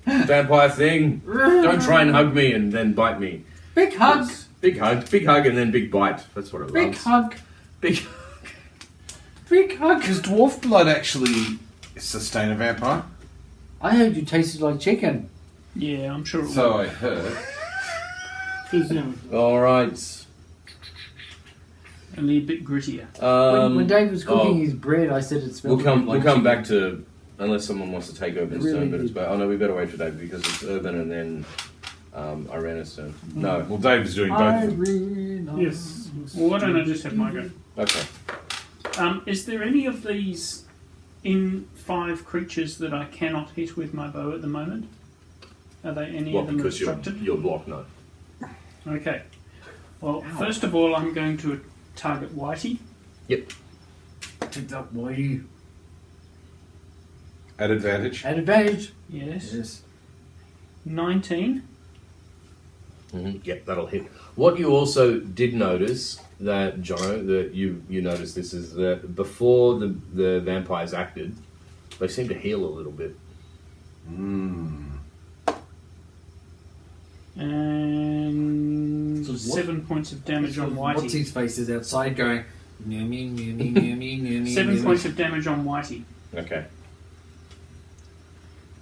vampire thing! Don't try and hug me and then bite me." Big hug. Big hug, and then big bite. That's what it Big loves. hug. Big. Big hug. Does dwarf blood actually sustain a vampire? I heard you tasted like chicken. Yeah, I'm sure it So will. I heard. All right. Only a bit grittier. When Dave was cooking oh. his bread, I said it smelled We'll come like back chicken. to unless someone wants to take Urban's Really turn, but it's did. oh no, we better wait for Dave because it's Urban and then Irena's turn. No. Well, Dave's doing both. Irene. Yes. Well, why don't I just have my go? Okay. Is there any of these in 5 creatures that I cannot hit with my bow at the moment? Are they any Well, of them because obstructed? you're blocked, no. Okay. Well, first of all, I'm going to target Whitey. Took that boy. At advantage. At advantage. Yes. Yes. 19. Yep, that'll hit. What you also did notice that Jono, that you noticed this is that before the vampires acted, they seemed to heal a little bit. And So what- 7 points of damage on Whitey. What's his face is outside going. 7 points of damage on Whitey. Okay.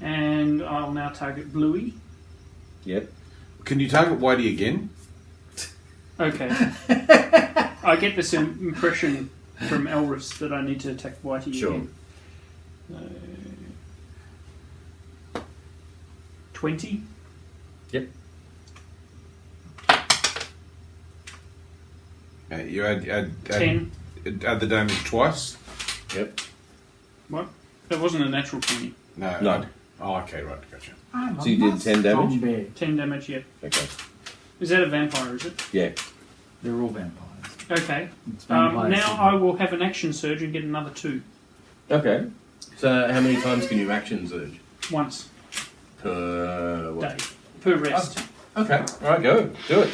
And I'll now target Bluey. Yep. Can you target Whitey again? Okay. I get this impression from Elris that I need to attack Whitey Sure. again. 20. Yep. You add 10. the damage twice? Yep. What? That wasn't a natural 20. No. Oh, okay, right, gotcha. So you did 10 damage? Zombie. 10 damage, yeah. Okay. Is that a vampire, is it? Yeah. They're all vampires. Okay. It's vampires. Now I will have an action surge and get another 2. Okay. So how many times can you action surge? Once. Per what? Day. Per rest. Okay. All right, go. Do it.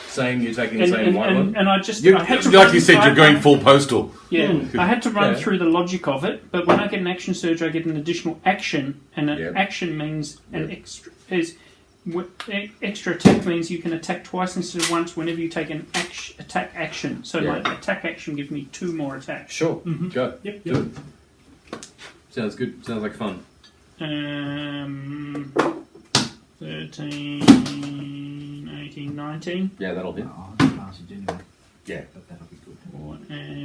Same. You're taking the same white one. And I just... You, I had to like run- you said, I- you're going full postal. Yeah, I had to run Yeah. through the logic of it, but when I get an action surge, I get an additional action, and an Yep. action means an Yep. extra attack means you can attack twice instead of once whenever you take an attack action. So Yeah. my attack action gives me 2 more attacks. Sure. Mhm. Go. Yep. Do it. Sounds good. Sounds like fun. 13, 18, 19. Yeah, that'll hit. Oh, advantage anyway. Yeah. But that'll be good. 4 and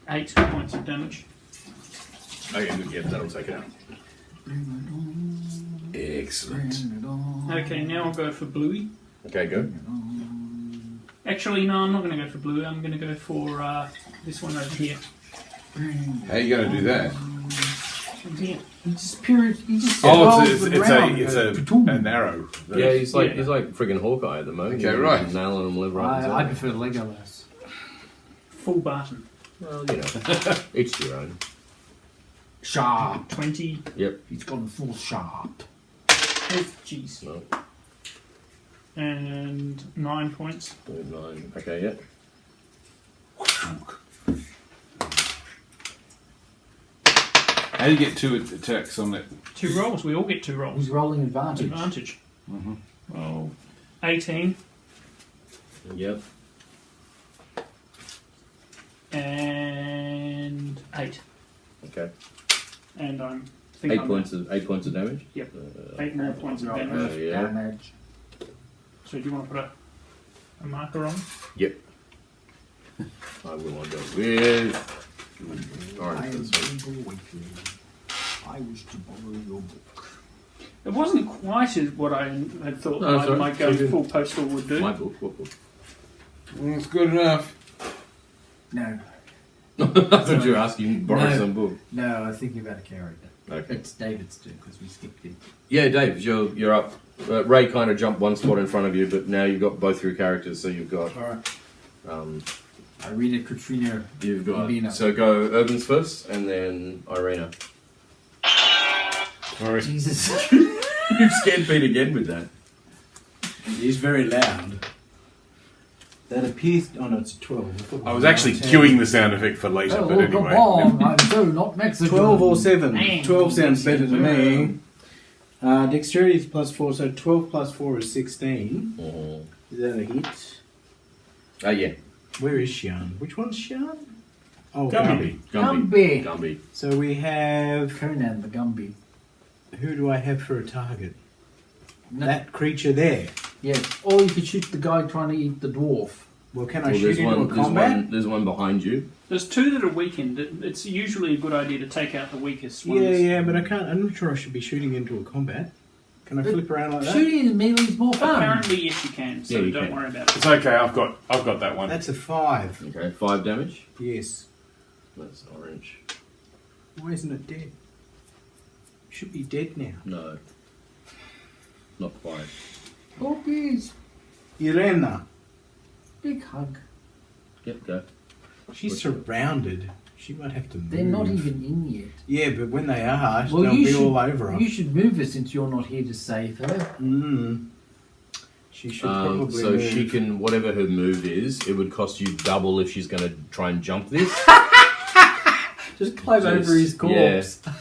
8 points of damage. Okay, good. Yeah, that'll take it out. Excellent. Okay, now I'll go for Bluey. Okay, go. Actually, no, I'm not going to go for Bluey. I'm going to go for this one over here. How are you going to do that? Here. He just It's an arrow. Yeah, he's like friggin' Hawkeye at the moment. Okay, He's right. nailing them left, right, and I centre. prefer Legolas. Full Barton. Well, you know, each to your own. Sharp. 20. Yep. He's gone full sharp. Oh, jeez. No. And 9 points. 9. Okay, yeah. How do you get 2 attacks on that? 2 rolls. We all get 2 rolls. He's rolling advantage. Advantage. Mm-hmm. Roll 18 Yep. and 8. Okay. And I'm 8 points of damage. Yep. 8 more points of damage. Yeah. Damage. So do you want to put a marker on? Yep. I will want to go with orange I for am this one. Jingle Weekly. I wish to borrow your book. It wasn't quite as what I had thought No, sorry. my going full postal would do. My book. What book? It's good enough. No. I thought you were asking to borrow No. some book. No, I was thinking about a character. Okay. It's David's turn because we skipped him. Yeah, Dave, you're up. Ray kind of jumped one spot in front of you, but now you've got both your characters. So you've got Alright. um, Irina, Katrina, you've got Irina. so go Urbans first, and then Irina. Sorry. Jesus. You've scared Pete again with that. It is very loud. That appears. Oh no, it's 12. I was actually cueing the sound effect for later, Oh, but come anyway. on, I'm so not Mexican. 12 or 7. Man. 12 sounds better to me. Dexterity is +4, so 12 + 4 is 16. Is that a hit? Yeah. Where is Sian? Which one's Sian? Oh, Gumby. Gumby. Gumby. So we have. Conan the Gumby. Who do I have for a target? No. That creature there. Yeah. Or you could shoot the guy trying to eat the dwarf. Well, can I Well, shoot into a combat? there's one behind you. There's 2 that are weakened. It's usually a good idea to take out the weakest ones. Yeah, but I can't. I'm not sure I should be shooting into a combat. Can I flip around like that? Shooting in melee is more fun. Apparently, yes, you can. So Yeah, you don't can. worry about it. It's okay. I've got that one. That's a 5. Okay, 5 damage. Yes. That's orange. Why isn't it dead? Should be dead now. No. Not quite. Puppies. Irena. Big hug. Yep, go. She's surrounded. She might have to move. They're not even in yet. Yeah, but when they are, Well, they'll you be should, all over her. You should move her since you're not here to save her. She should probably So move. she can, whatever her move is, it would cost you double if she's going to try and jump this. Just climb So over his corpse. yeah.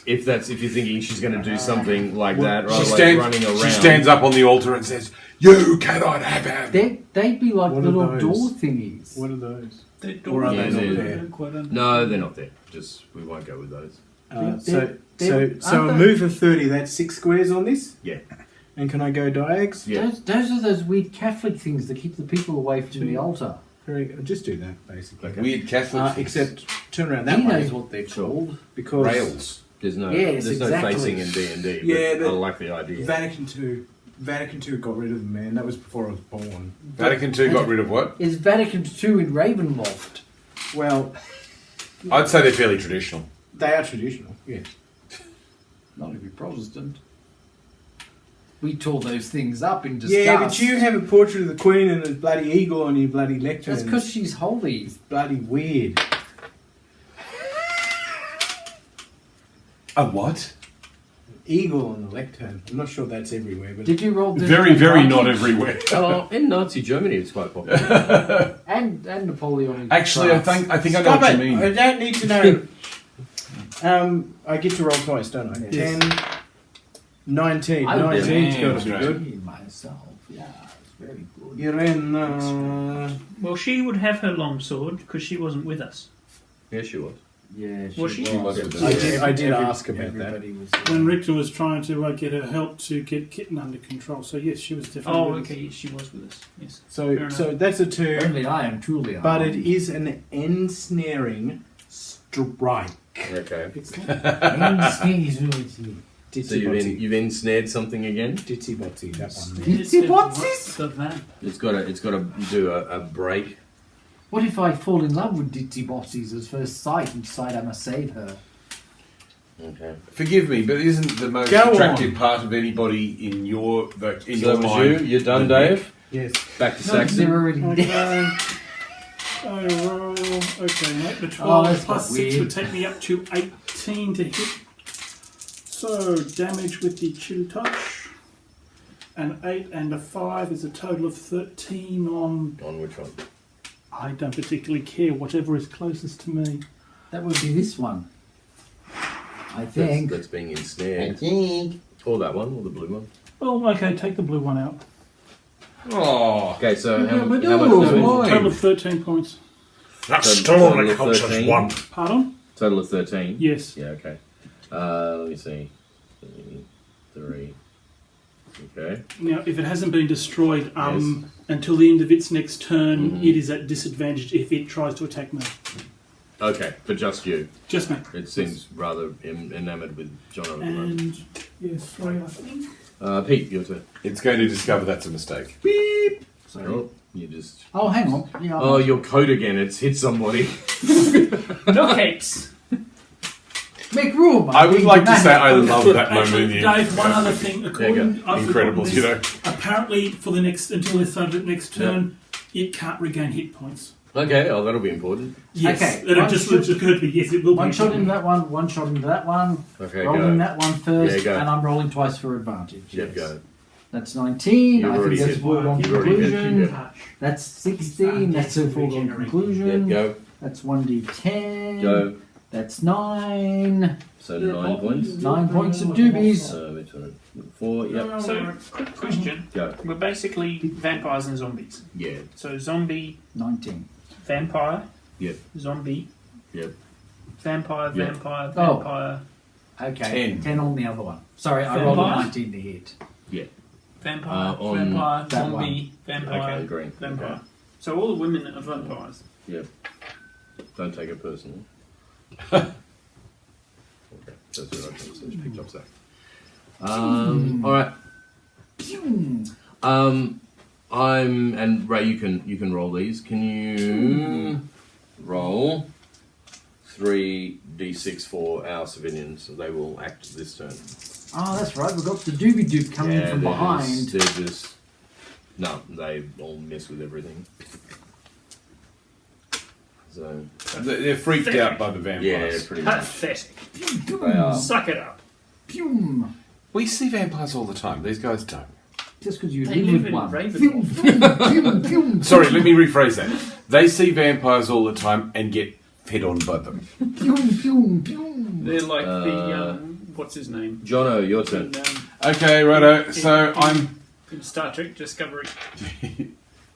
If you're thinking she's going to do something like that, She rather like stands, running around. she stands up on the altar and says, "You cannot have him." They'd be like What are little those? door thingies. What are those? They're Or are they Yeah, not they're- there? No, they're not there. Just we won't go with those. So they're- a aren't they- move of 30, that's 6 squares on this? Yeah. And can I go diags? Yeah. Those are those weird Catholic things that keep the people away from the altar. Just do that, basically. Weird Catholic. Except turn around that He way. knows what they're called. Because rails. There's no Yes, there's exactly. no facing in D&D. Yeah, but I but like the idea. Vatican II got rid of them, man. That was before I was born. Vatican II got rid of what? Is Vatican II in Ravenloft? Well, I'd say they're fairly traditional. they are traditional, yeah. Not if you're Protestant. We tore those things up in disgust. Yeah, but you have a portrait of the Queen and a bloody eagle on your bloody lectern. That's because she's holy. It's bloody weird. A what? Eagle on the lectern. I'm not sure that's everywhere, but Did you roll this? Very, very not everywhere. Oh, in Nazi Germany, it's quite popular. And Napoleonic. Actually, I France. think I know Stop what it! you mean. I don't need to know. I get to roll twice, don't I? Yes. 10, 19. I 19's damn got to be straight. good. myself. Yeah, it's very good. You're in. Well, she would have her longsword because she wasn't with us. Yeah, she was. Yeah, Was she? I did ask about that. Everybody was. When Richter was trying to get her help to get Kitten under control. So yes, she was definitely. Oh, with us. okay, yes, she was with us. Yes. So Fair so that's a 2, Only I am truly. but it armed. is an ensnaring strike. Okay. So you've ensnared something again. Ditsy botsy, that one. Ditsy botsies? The van. It's got to do a break. What if I fall in love with Ditsy Botsies at first sight and decide I must save her? Okay. Forgive me, but isn't the most Go attractive on. part of anybody in your So your that was mind? You're done, Dave. Yes. Back to No, 'cause they're Saxon. already dead. Okay. I roll. Okay, mate. The 12 Oh, that's plus not 6 weird. would take me up to 18 to hit. So damage with the chill touch. An 8 and a 5 is a total of 13 on. On which one? I don't particularly care. Whatever is closest to me. That would be this one. I think. That's being ensnared. Or that one, or the blue one. Well, okay. Take the blue one out. Oh, Okay, so how much Mine. damage? Total of 13 points. That So still total only of counts 13. as one. Pardon? Total of 13. Yes. Yeah, okay. Let me see. 3. Okay. Now, if it hasn't been destroyed until the end of its next turn, Mhm. it is at disadvantage if it tries to attack me. Okay, for just you. Just me. It seems rather enamoured with John at the moment. And yes, sorry, I think. Pete, your turn. it's going to discover that's a mistake. Sorry. Oh, you just. Oh, hang on. Yeah, Oh, your coat again. It's hit somebody. No capes. make room. I would like to say I love that Actually, moment in Dave, one other thing. According, I've forgotten Incredibles, this, you know. apparently, for the next until the start of the next turn, it can't regain hit points. Okay, oh, that'll be important. Yes, Okay, it one just shot- occurred to me. Yes, it will One be. shot into that one, one shot into that one. Okay, rolling go. that one first, Yeah, go. and I'm rolling twice for advantage. Yeah, yes. go. That's 19. You've I already think that's hit. foregone You've already hit, conclusion. yeah. That's 16. That's a foregone Yeah, conclusion. go. That's 1d10. Go. That's 9. So 9 points. 9 points of doobies. Which one? 4, yep. So, quick question. Go. We're basically vampires and zombies. Yeah. So, zombie, 19. vampire, Yep. zombie, Yep. vampire, Yep. vampire, Oh. vampire, Okay. 10. 10 on the other one. Sorry, I rolled a Vampires? 19 to hit. vampire, on vampire, that zombie, vampire, Okay, green. vampire. Okay. So, all the women are vampires. Don't take it personally. Okay, that's what I just picked up, Zach. Alright. And Ray, you can roll these. Can you roll 3d6 for our civilians? So they will act this turn. Oh, that's right. We've got the doobie doop coming from they're behind. They're just no, they all mess with everything. So They're freaked out by the yeah, vampires. pretty much. Pathetic. They are. Suck it up. Pum. We see vampires all the time. These guys don't. Just because you They live live with in one. Ravenloft. Pum. Sorry, let me rephrase that. They see vampires all the time and get fed on by them. They're like the, what's his name? Jono, your turn. In, Okay, righto. So I'm. in Star Trek Discovery.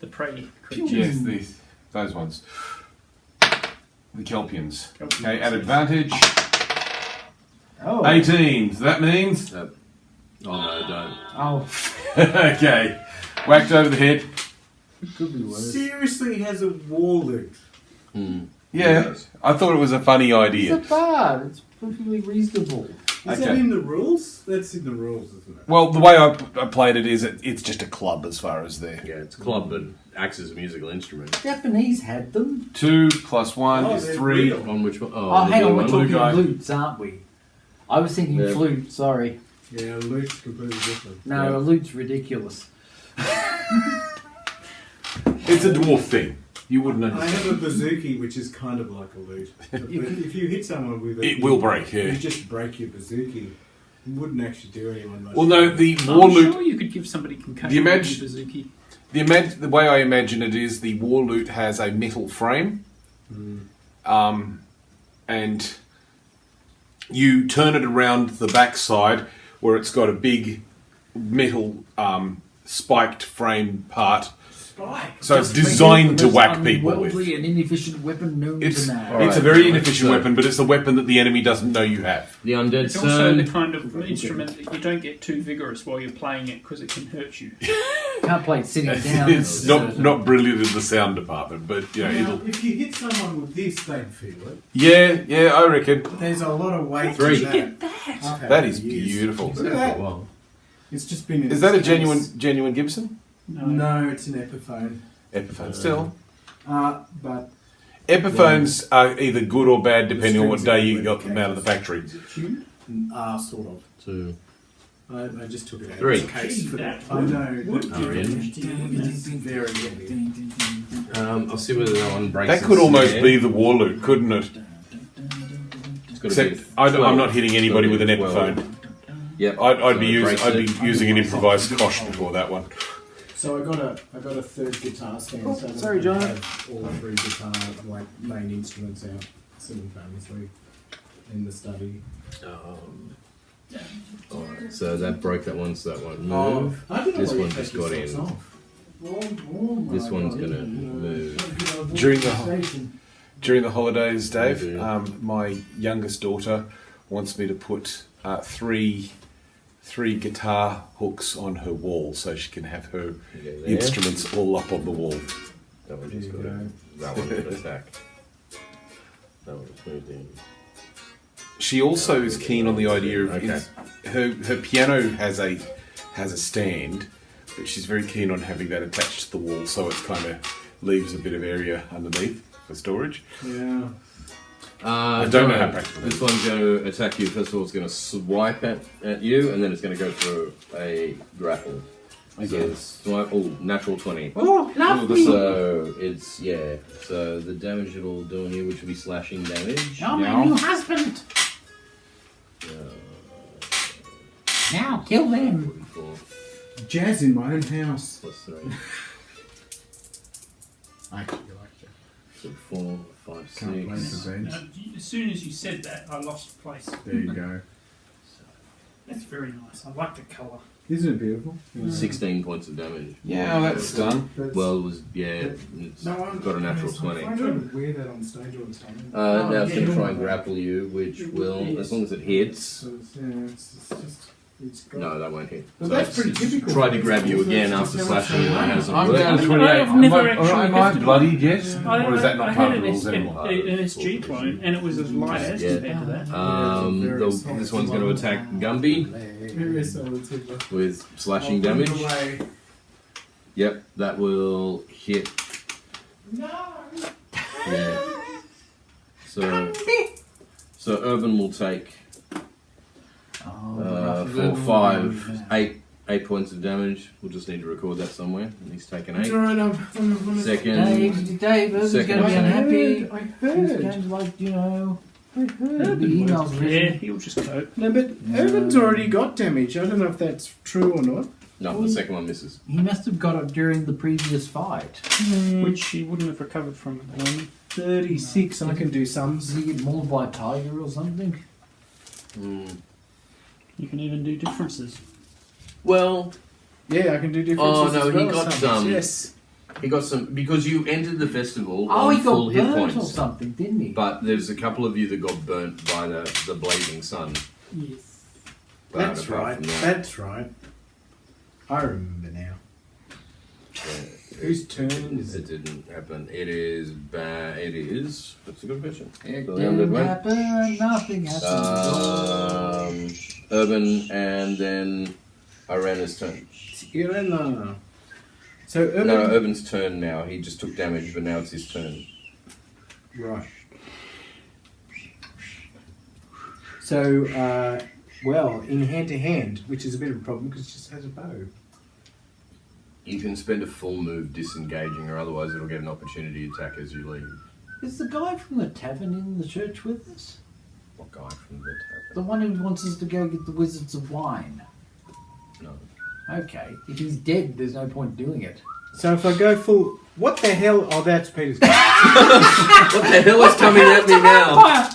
The prey Yes, creatures. those ones. The Kelpians. Okay, at advantage. Oh. 18. So that means. Oh no, don't. Oh, Okay. Whacked over the head. could be worse. Seriously, he has a war loot. Yeah, I thought it was a funny It's idea. not bad. It's perfectly reasonable. Is Okay. that in the rules? That's in the rules, isn't it? Well, the way I played it is it's just a club as far as there. Yeah, it's a club that acts as a musical instrument. Japanese had them. 2 plus 1 Oh, is they're 3. real. On which one? Oh, the hang blue on. We're one. talking guy. lutes, aren't we? I was thinking Yeah. flute. Sorry. Yeah, loot's completely different. No, Yeah. a lute's ridiculous. It's a dwarf thing. You wouldn't I understand. have a bazooki, which is kind of like a loot. But if you hit someone with it, It will break, yeah. You just break your bazooki. It wouldn't actually do anyone much. Well, no, good. the I'm war loot. sure you could give somebody concussion The imag- with a bazooki. The way I imagine it is the war loot has a metal frame, and you turn it around the backside where it's got a big metal spiked frame part, So it's designed to whack people with. Unworldly and inefficient weapon known It's to man. Alright. it's a very inefficient So- weapon, but it's a weapon that the enemy doesn't know you have. The undead It's also the son. kind of instrument that you don't get too vigorous while you're playing it because it can hurt you. Can't play it sitting down. It's not brilliant in the sound department, but you know, Now, it'll. if you hit someone with this, they'd feel it. Yeah, I reckon There's a lot of weight Three. to that. I've had that it is for years. beautiful. Look at that. Well, It's just been. In Is that a its case. genuine Gibson? No, it's an Epiphone. Epiphone. Still, But Epiphones are either good or bad depending on what day you got them out of the factory. is it tuned? Sort of. 2. I just took it out 3. of its case for that. I Wood. know. It's Very heavy. I'll see whether that one breaks. That the could almost snare. be the Warloot, couldn't it? It's got to Except be I'm 12. not hitting anybody with an 12. Epiphone. Yep. I'd So be it breaks it. using an improvised kosh before that one. So I got a third guitar stand. So sorry, John. I have all 3 guitar main instruments out simultaneously in the study. Alright, so that broke that one, so that won't Oh, move. I didn't This know one you just take your got socks in. off. This one's gonna move. During the holidays, Dave, Mhm. my youngest daughter wants me to put three guitar hooks on her wall so she can have her Yeah, there. instruments all up on the wall. That one just There got you in. That one got attack. That one just moved in. She also is keen on the idea of Okay. her piano has a stand, but she's very keen on having that attached to the wall so it kind of leaves a bit of area underneath for storage. Yeah. I don't know how practical it This is. one's going to attack you. First of all, it's going to swipe at you, and then it's going to go for a grapple. Again. So swipe. Oh, natural 20. Oh, lovely. So it's So the damage it'll do on you, which will be slashing damage. Oh, my new husband. Now, kill them. 44 Jazz in my own house. plus 3. I actually like that. So 4, 5, Can't play 6. for bed. As soon as you said that, I lost place. There you go. That's very nice. I like the colour. Isn't it beautiful? 16 points of damage. Yeah, that's done. Well, it was it's got a natural 20. I'm trying to wear that on stage all the time. Now it's going to try and grapple you, which will, as long as it hits. So it's just. It's got. No, that won't hit. But So that's pretty typical. Try to grab you again after slashing you, and it hasn't I'm worked. down to I've 28. never actually Am I hefted bloodied yet? I Or is that not I part had of the rules an anymore? SG clone, and it was as light as Yeah. compared to that. This one's going to attack Gumby Very solid timber. with slashing I'll put it damage. away. Yep, that will hit. Yeah. So Urban will take Oh, 4, 5, 8 points of damage. We'll just need to record that somewhere. And he's taken 8. It's alright, I'm Second. Dave, Urban's going Second to be one. unhappy. I He's heard. going to the emails Yeah, written. he'll just cope. No, but Urban's already got damage. I don't know if that's true or not. No, the second one misses. He must have got it during the previous fight. Which he wouldn't have recovered from. 36, I can do sums. Did he get mauled by a tiger or something? You can even do differences. Well, Yeah, I can do differences. Oh, no, as he well got as some. sums. Yes. he got some because you entered the festival Oh, on he full got hit burnt or points. something, didn't he? But there's a couple of you that got burnt by the blazing sun. Yes. But That's apart right. from that, That's right. I remember now. Whose turn is it it? didn't happen. It is bad. It is. That's a good question. It So the undead didn't went. happen, nothing happened. Urban and then Irena's turn. Irena. So Urban. No, Urban's turn now. He just took damage, but now it's his turn. Right. So, well, in hand to hand, which is a bit of a problem because it just has a bow. You can spend a full move disengaging, or otherwise it'll get an opportunity attack as you leave. Is the guy from the tavern in the church with us? What guy from the The one who wants us to go get the Wizards of Wine? No. Okay. If he's dead, there's no point doing it. So if I go full, what the hell? Oh, that's Peter's. What the hell is coming at me now?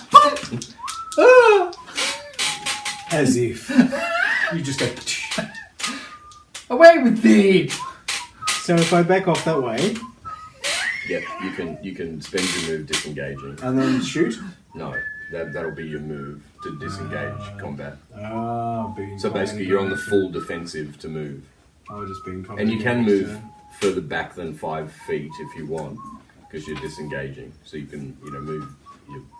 As if you just go. Away with thee! So So if I back off that way Yep, you can spend your move disengaging. and then shoot. No, that'll be your move to disengage combat. Being So basically, you're on the full defensive to move, I was just being combat. and you can move further back than 5 feet if you want, because you're disengaging. So you can move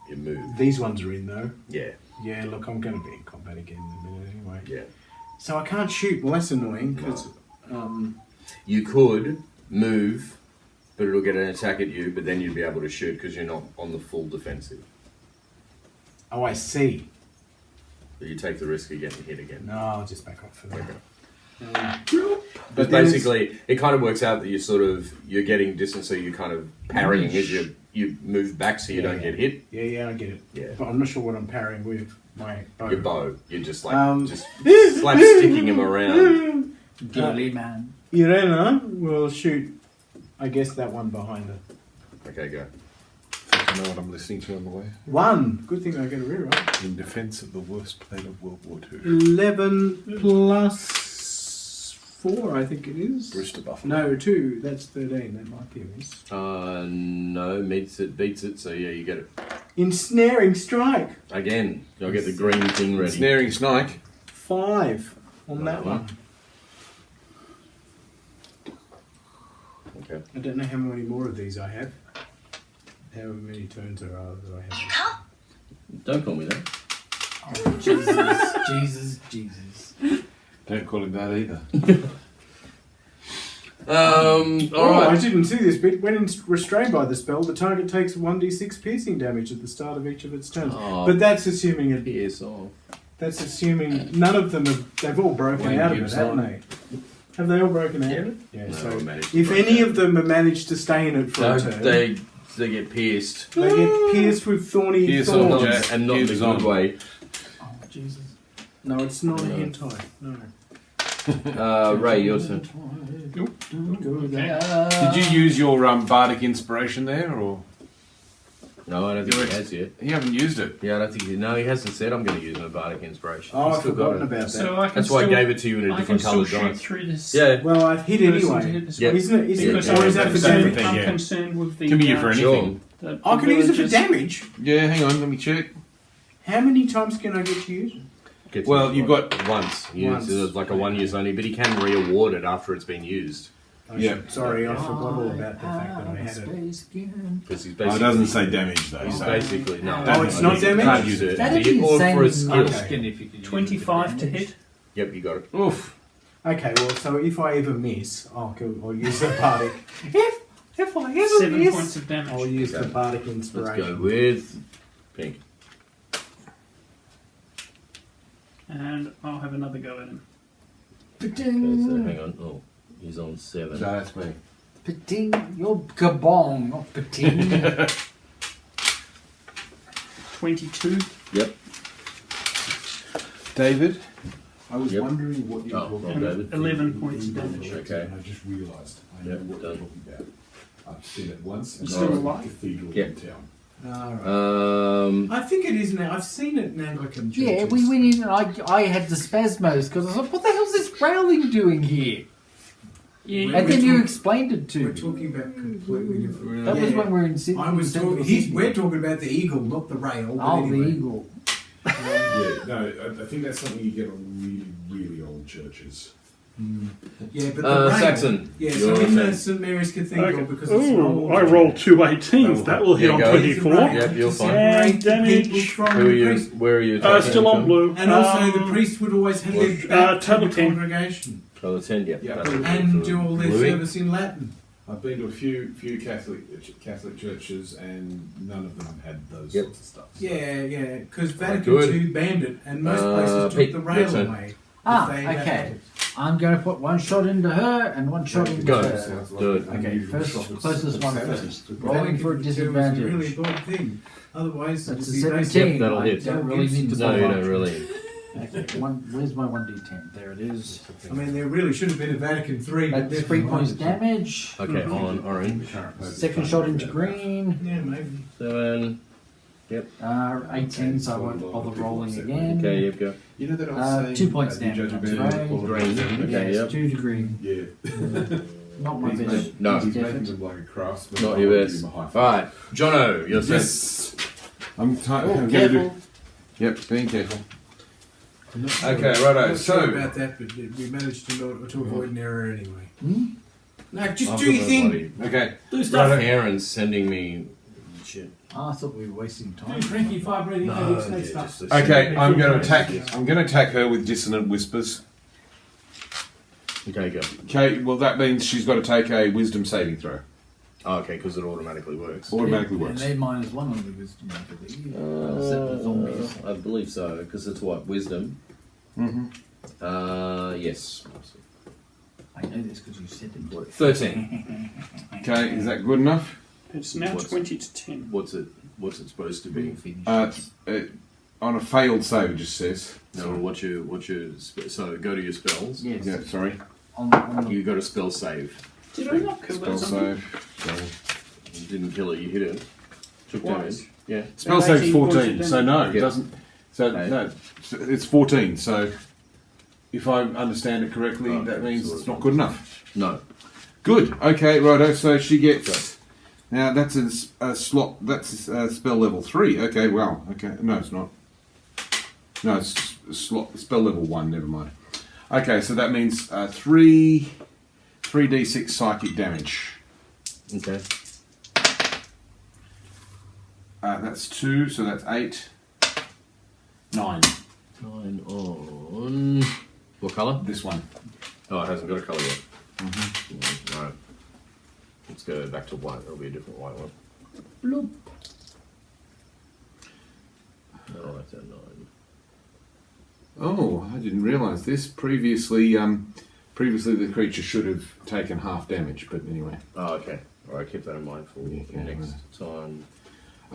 your move. These ones are in though. Yeah, Yeah, look, I'm going to be in combat again in a minute anyway. yeah. So I can't shoot. Well, that's annoying because. You could move, but it'll get an attack at you. But then you'd be able to shoot because you're not on the full defensive. Oh, I see. But you take the risk of getting hit again. No, I'll just back off for that. But then basically, it kind of works out that you're getting distance, so you're kind of parrying as you move back, so you don't get hit. Yeah, I get it. Yeah. But I'm not sure what I'm parrying with my bow. Your bow, you're just like just just slap sticking him around. Dilly man. Irena will shoot, I guess, that one behind her. Okay, go. I know what I'm listening to on the way. 1. Good thing I get a reroll. In defence of the worst plane of World War II. 11 plus 4, I think it is. Brewster Buffalo. No, 2. That's 13. That might be a miss. No, beats it. So yeah, you get it Ensnaring strike. again. I'll get the green thing ready. Snaring Snike. 5 on that one. Okay. I don't know how many more of these I have. How many turns there are that I have. Don't call me that. Oh, Jesus. Don't call him that either. All right. I didn't see this bit. When restrained by the spell, the target takes 1d6 piercing damage at the start of each of its turns. Oh. But that's assuming it. Piss off. That's assuming none of them they've all broken Wayne out of it, Gibbs haven't on. they? Have they all broken out of it? Yeah. No, So managed to if break any out. of them have managed to stay in it for No, a turn, they get pierced. they get pierced with thorny Pierce thorns. on, Not, and not in a Pierce good on. way. Oh, Jesus. No, it's not a No. hentai. No. Ray, your turn. Did you use your bardic inspiration there, or No, I don't think he has yet. you haven't used it? Yeah, I don't think he hasn't said I'm going to use my bardic inspiration. Oh, He's I've still got forgotten it. about that. So I can That's why I still, gave it to you in a I can different still coloured shoot dice. through this. Yeah. Well, I've hit person to anyway. hit this Yeah. one. Isn't it? Because Or is that for Same damage? thing, I'm yeah. concerned with the. Can be used for Sure. anything. The I can use it for villagers. damage. Yeah, hang on, let me check. How many times can I get to use it? Gets Well, it you've got once. Once. It's like a one use only, but he can re-award it after it's been used. Yeah. Sorry, I forgot all about the fact that I had it. Because he's Oh, basically. it doesn't say damage though. He's So. basically no. Oh, it's not You damage? Can't use it. That'd To hit be or insane for a with skill. Okay. 25 to hit. Yep, you got it. Oof. Okay, well, so if I ever miss, I'll use the bardic. If I ever 7 miss, points of damage. I'll use the Okay. bardic Let's inspiration. go with pink. And I'll have another go at him. Okay, so hang on. Oh, he's on 7. So that's me. Pating, you're kabong, not pating. 22. Yep. David, I was Yep. wondering what you were Oh, talking well, And about. David. 11 points of damage. Okay. And I just realised I know Yep, what done. you're talking about. I've seen it once. And You still it's alive? a cathedral Yeah. in town. Alright. I think it is now. I've seen it in Anglican churches. Yeah, we went in and I had the spasmos because I was like, what the hell's this growling doing here? Yeah, And then you explained it to We're me. talking about completely different. That was Yeah. when we were in Sydney. I was talking. We're talking about the eagle, not the rail. but Oh, anyway. the eagle. Yeah, no, I think that's something you get on really, really old churches. Yeah, but the rail. Saxon. Yeah, Your so in the turn. St Mary's Cathedral Okay. because it's Ooh, old. I rolled 2 18s. That will hit There on you go. 24. Yep, you're fine. And damage. Who are you? Where are you? attacking Still on from? blue. And also, the priest would always have their back to total the 10. congregation Oh, the 10, yep. Yeah. That's and do all their Bluey. service in Latin. I've been to a few Catholic churches, and none of them had those Yep. sorts of stuff. So- Yeah, because Vatican good. II banned it, and most places took Pete, the your rail turn. away. Ah, if they had okay. it. I'm going to put one shot into her and one shot into Go. her. Sounds like Do it. an Okay, unusual first, shot of closest one sanity. first. Rolling for a Vatican II was a really disadvantage. important thing. Otherwise, That's a it'd be 17. Yep, that'll I hit. don't really need to No, you bother. don't really. Okay, where's my 1d10? There it is. I mean, there really should have been a Vatican III. but That's never 3 mind. points damage. Okay, on orange. Second shot into green. Yeah, maybe. 7. 18, so I won't bother rolling again. Okay, yep, go. You know that I was saying 2 points you judge damage. a That's man right. or- Green. Okay, Yes, yep. 2 to green. Yeah. Not my He's best. making- No. He's making them like a craftsman. Not I your wanna best. give him a high five. Alright, Jono, you're Yes. I'm Oh, going to careful. do. Yep, being careful. I'm not Okay, sure- righto, not so- sure about that, but we managed to avoid an error anyway. No, just I've do got your no thing. bloody- Okay. Do stuff. Aaron's sending me shit. I thought we were wasting time. Do Frankie vibrating No, snake yeah, stuff. just Okay, I'm going to attack. I'm going to attack her with dissonant whispers. Okay, go. Okay, well that means she's got to take a wisdom saving throw. Oh, okay, because it automatically works. Automatically And works. they minus one on the wisdom, I believe. Except the zombies. I believe so, because it's what? Wisdom? Mm-hmm. Yes. I know this because you said it. 13. Okay, is that good enough? It's now What's- 20 to 10. What's it supposed to be? On a failed save, it just says. No, so go to your spells. Yes. Yeah, sorry. On the You got a spell save. Did I not kill Spell that zombie? save. Sorry. You didn't kill it, you hit it. Took Twice. damage. Yeah. Spell About save's 18 points of 14, so no, it Yeah. doesn't. So Okay. no, it's 14. So if I understand it correctly, Oh, that means sort it's of. not good enough. No. Good. Okay, righto. So she gets. Now that's a slot. That's spell level 3. Okay. Well. Okay. No, it's not. No, it's spell level 1. Never mind. Okay, so that means 3d6 psychic damage. Okay. That's 2, so that's 8. 9. 9 on. What colour? This one. Oh, it hasn't got a colour yet. Right. Let's go back to white. It'll be a different white one. Bloop. Oh, that's a 9. Oh, I didn't realise this. Previously, the creature should have taken half damage, but anyway. Oh, okay. Alright, keep that in mind for next time.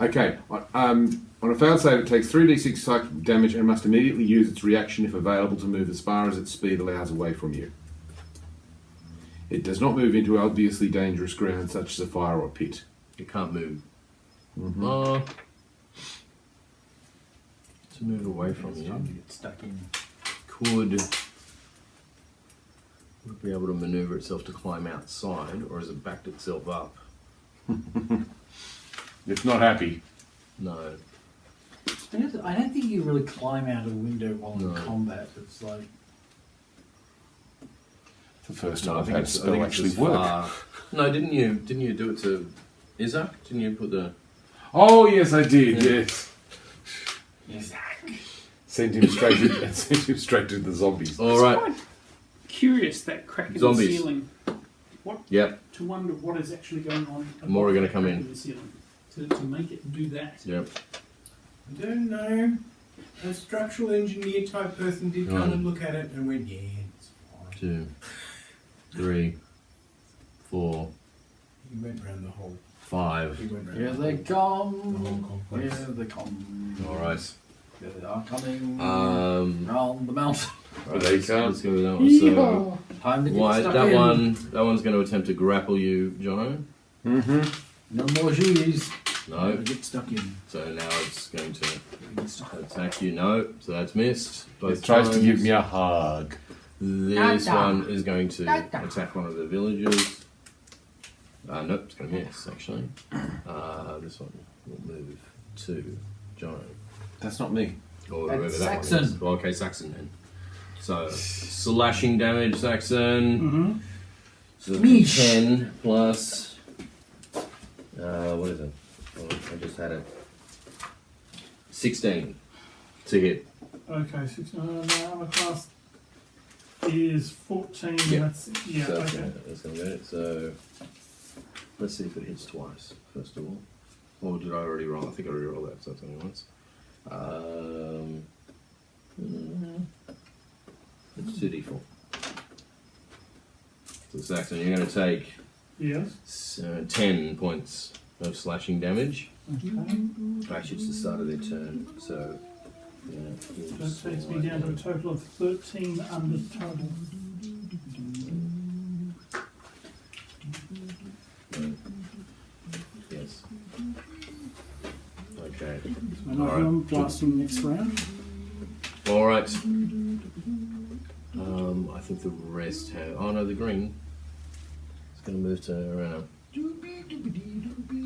Okay, on a failed save, it takes 3d6 psychic damage and must immediately use its reaction if available to move as far as its speed allows away from you. It does not move into obviously dangerous ground such as a fire or pit. You can't move. Mm-hmm. To move away from It's you. time to get stuck in. Could be able to maneuver itself to climb outside, or has it backed itself up? It's not happy. No. I don't think you really climb out a window while in No. combat. It's like It's the first No, time I I've think had a it's, I spell think it's actually as work. far. No, didn't you do it to Isaac? Didn't you put the? Oh yes, I did. Yes. yes. Sent him straight to the zombies. All right. Curious, that crack in Zombies. the ceiling. Yep. To wonder what is actually going on. More are gonna above come that in. crack the ceiling. To make it do that. Yep. I don't know. A structural engineer type person did come and look at it and went, yeah, it's fine. 2, 3, 4, He went round the whole. 5. He went round Here the they the whole come. complex. Here they come. All right. Here they are coming round the mountain. Right, They let's come. go with that one. So, Time to get white. stuck That in. one's going to attempt to grapple you, Jono. Mm-hmm. No more shoes. No. Get stuck in. So now it's going to attack you. No. So that's missed. Both It tries to times. give me a hug. This one is going to attack one of the villagers. Nope, it's going to miss, actually. This one will move to Jono. That's not me. Or That's whoever that Saxon. one is. Well, okay, Saxon then. So, slashing damage, Saxon. Mm-hmm. So, Meesh. 10 plus. What is it? Oh, I just had it. 16 to hit. Okay, my armor class is 14. Yeah. That's, yeah, So that's okay. gonna get it. So let's see if it hits twice, first of all. Or did I already roll? I think I already rolled that, so that's only once. It's 2d4. So Saxon, you're going to take Yes. 10 points of slashing damage. Okay. Actually, it's the start of their turn, so yeah. That takes me down to a total of 13 under total. Yes. Okay. And I'm blasting next round. All right. I think the rest have. Oh no, the green. Gonna move to around.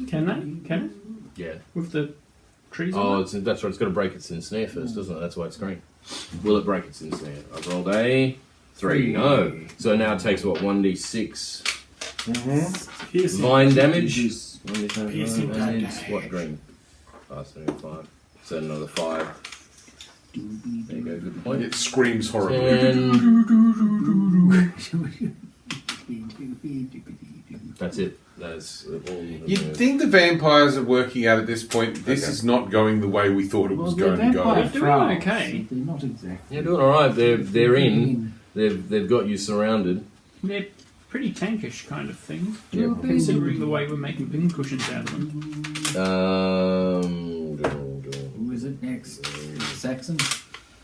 Can they? Can it? Yeah. With the trees Oh, on that's right. It's got to break its ensnare first, doesn't it? That's why it's green. Will it break its ensnare? I've rolled a 3. No. So now it takes what, 1d6 Piercing. vine damage. Piercing And damage. what green? 5. So another 5. There you go. Good point. It screams horribly. 10. That's it. That's all. You'd think the vampires are working out at this point. This is not going the way we thought it was going to go. They're doing okay. They're not exactly. You're doing all right. They're in. They've got you surrounded. They're pretty tankish kind of things, Yeah. considering the way we're making pin cushions out of them. Who is it next? Saxon?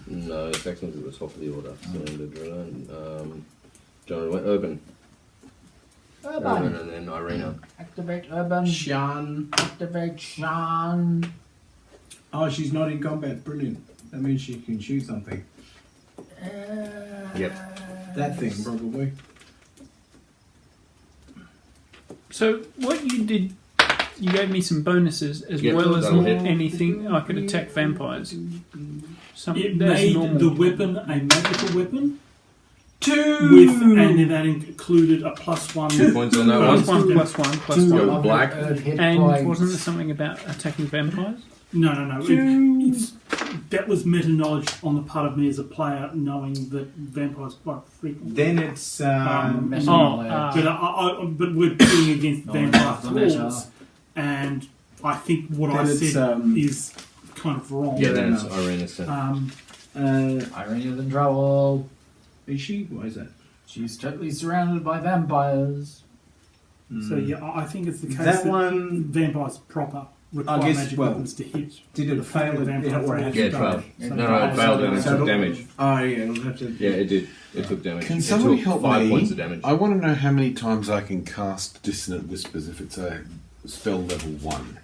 No, Saxon's at the top of the order. John went Urban. Urban, and then Irina. Activate Urban. Shan. Activate Shan. Oh, she's not in combat. Brilliant. That means she can shoot something. Yep. That thing, probably. So what you did, you gave me some bonuses as Yep, well as that'll hit. anything I could attack vampires. It Something that's made normal. the weapon a magical weapon. 2! And then that included a +1. 2 points on that Plus one. one, plus one, plus Two. one. Go black. And wasn't there something about attacking vampires? No. That was meta knowledge on the part of me as a player, knowing that vampires quite frequently. Then it's. But we're dealing against vampire thralls, and I think what I Then it's, said is kind of wrong. Yeah, then it's Irina's turn. Irina's in trouble. Is she? Why is that? She's totally surrounded by vampires. So yeah, I think it's the case That that one- vampires proper require I guess, magic well, weapons to hit. Did it fail? Vampire thralls. Yeah, it failed. No, it failed and it So took it'll- damage. Oh, yeah, it'll have to. Yeah, it did. It took damage. Can It somebody took help 5 me? points of damage. I want to know how many times I can cast Dissonant Whispers if it's a spell level 1.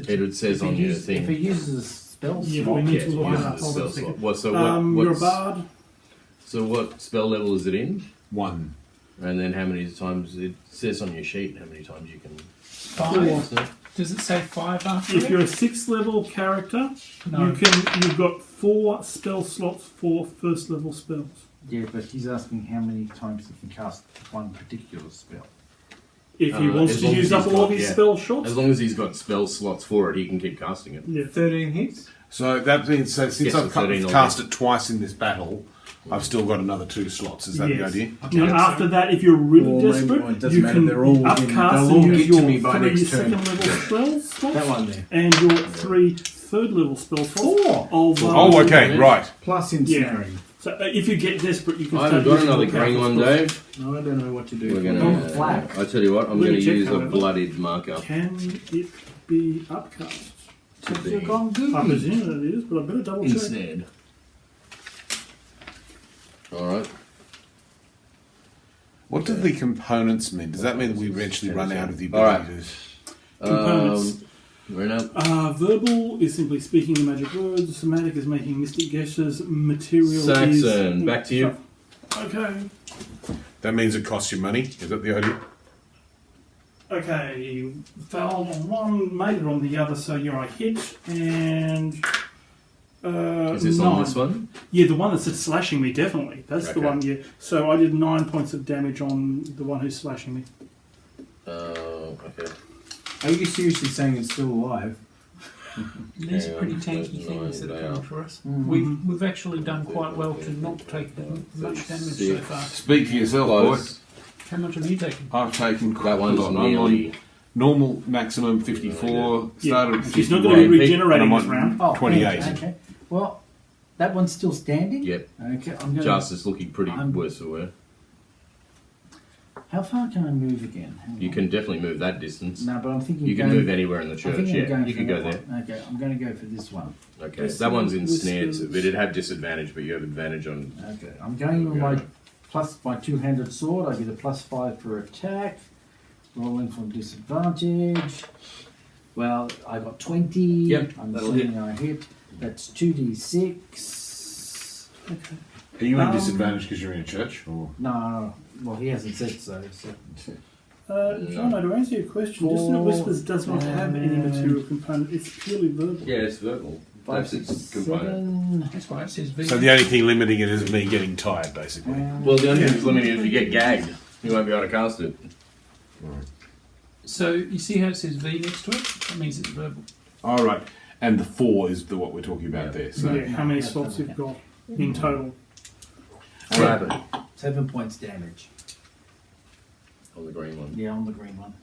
It says on your thing. If he uses a spell Yeah, slot, we need to Yes, look what it is up. the Hold on a spell second. slot? You're a bard. So what spell level is it in? 1. And then how many times it says on your sheet how many times you can. 5. Does it say 5 after If it? you're a 6th level character, No. you've got 4 spell slots for 1st level spells. yeah, but he's asking how many times he can cast one particular spell. If he wants as to long as use up he's all of got- his yeah. spell shots, As long as he's got spell slots for it, he can keep casting it. yeah. 13 hits? So that means since Yes, I've it's 13 cast it twice in this battle, I've still got another 2 slots. Is that the Yes. idea? Now, after that, if you're really Or maybe- desperate, well, it doesn't you matter, can they're all within- upcast they'll and all use get to your me by 3 next turn. 2nd level spell slots That one there. and your 3 3rd level spell slots. 4! Oh, okay, right. Plus ensnaring. So if you get desperate, you can I start haven't got using another more green powerful one, spells. Dave. No, I don't know what to do. We're Oh, gonna. black. I tell you what, I'm Let going me to check, use a however. bloodied marker. Can it be upcast? Since you've gone I goopy. presume it is, but I better double check. Instead. All right. What do the components mean? Does that mean that we eventually run out of the All right. ability Components. Rena. Verbal is simply speaking the magic words. Somatic is making mystic gestures. Material Saxon, is... back to you. Okay. to... That means it costs you money? Is that the idea? Okay. Fouled on one, made it on the other, so you're a hit. And... Is this 9. on this one? Yeah, the one that's slashing me, definitely. That's the Okay. one, yeah. So I did 9 points of damage on the one who's slashing me. Okay. Are you seriously saying it's still alive? These are Hang pretty on, tanky those things that nine are they coming are. for us. Mhm. We've actually done quite well to not take much damage so far. Speak for yourself, boy. Close. How much have you taken? I've taken That quite a one's lot. I'm on nearly. normal maximum 54, Yeah. started at She's not 51, going to be Peak, regenerating and I'm this on- round. Oh, 28. Okay. Well, that one's still standing? Yep. Okay, I'm going Just is looking pretty I'm- worse for wear. How far can I move again? Hang You on. can definitely move that distance. No, but I'm thinking. You can going- move anywhere in the I church. think I'm Yeah, going you for can go that there. one. Okay, I'm going to go for this one. Okay, This that one's one, ensnared, this so is- it'd have disadvantage, but you have advantage on. Okay, I'm going with my plus my two-handed sword. I get a +5 for attack. Rolling from disadvantage. Well, I got 20. Yep, I'm that'll assuming I hit. That's 2d6. Okay. Are you in disadvantage because you're in a church? Or? No, Well, he hasn't said so. John, to answer your question, Dissonant Whispers does not have any material component. It's purely verbal. Yeah, it's verbal. 5, 6, 7. That's why it says V. So the only thing limiting it is me getting tired, basically. Well, the only thing that's limiting is if you get gagged, you won't be able to cast it. So you see how it says V next to it? That means it's verbal. All right, and the 4 is what we're talking about there. So Yeah, how many slots you've got in total? 7 points damage. On the green one. Yeah, on the green one.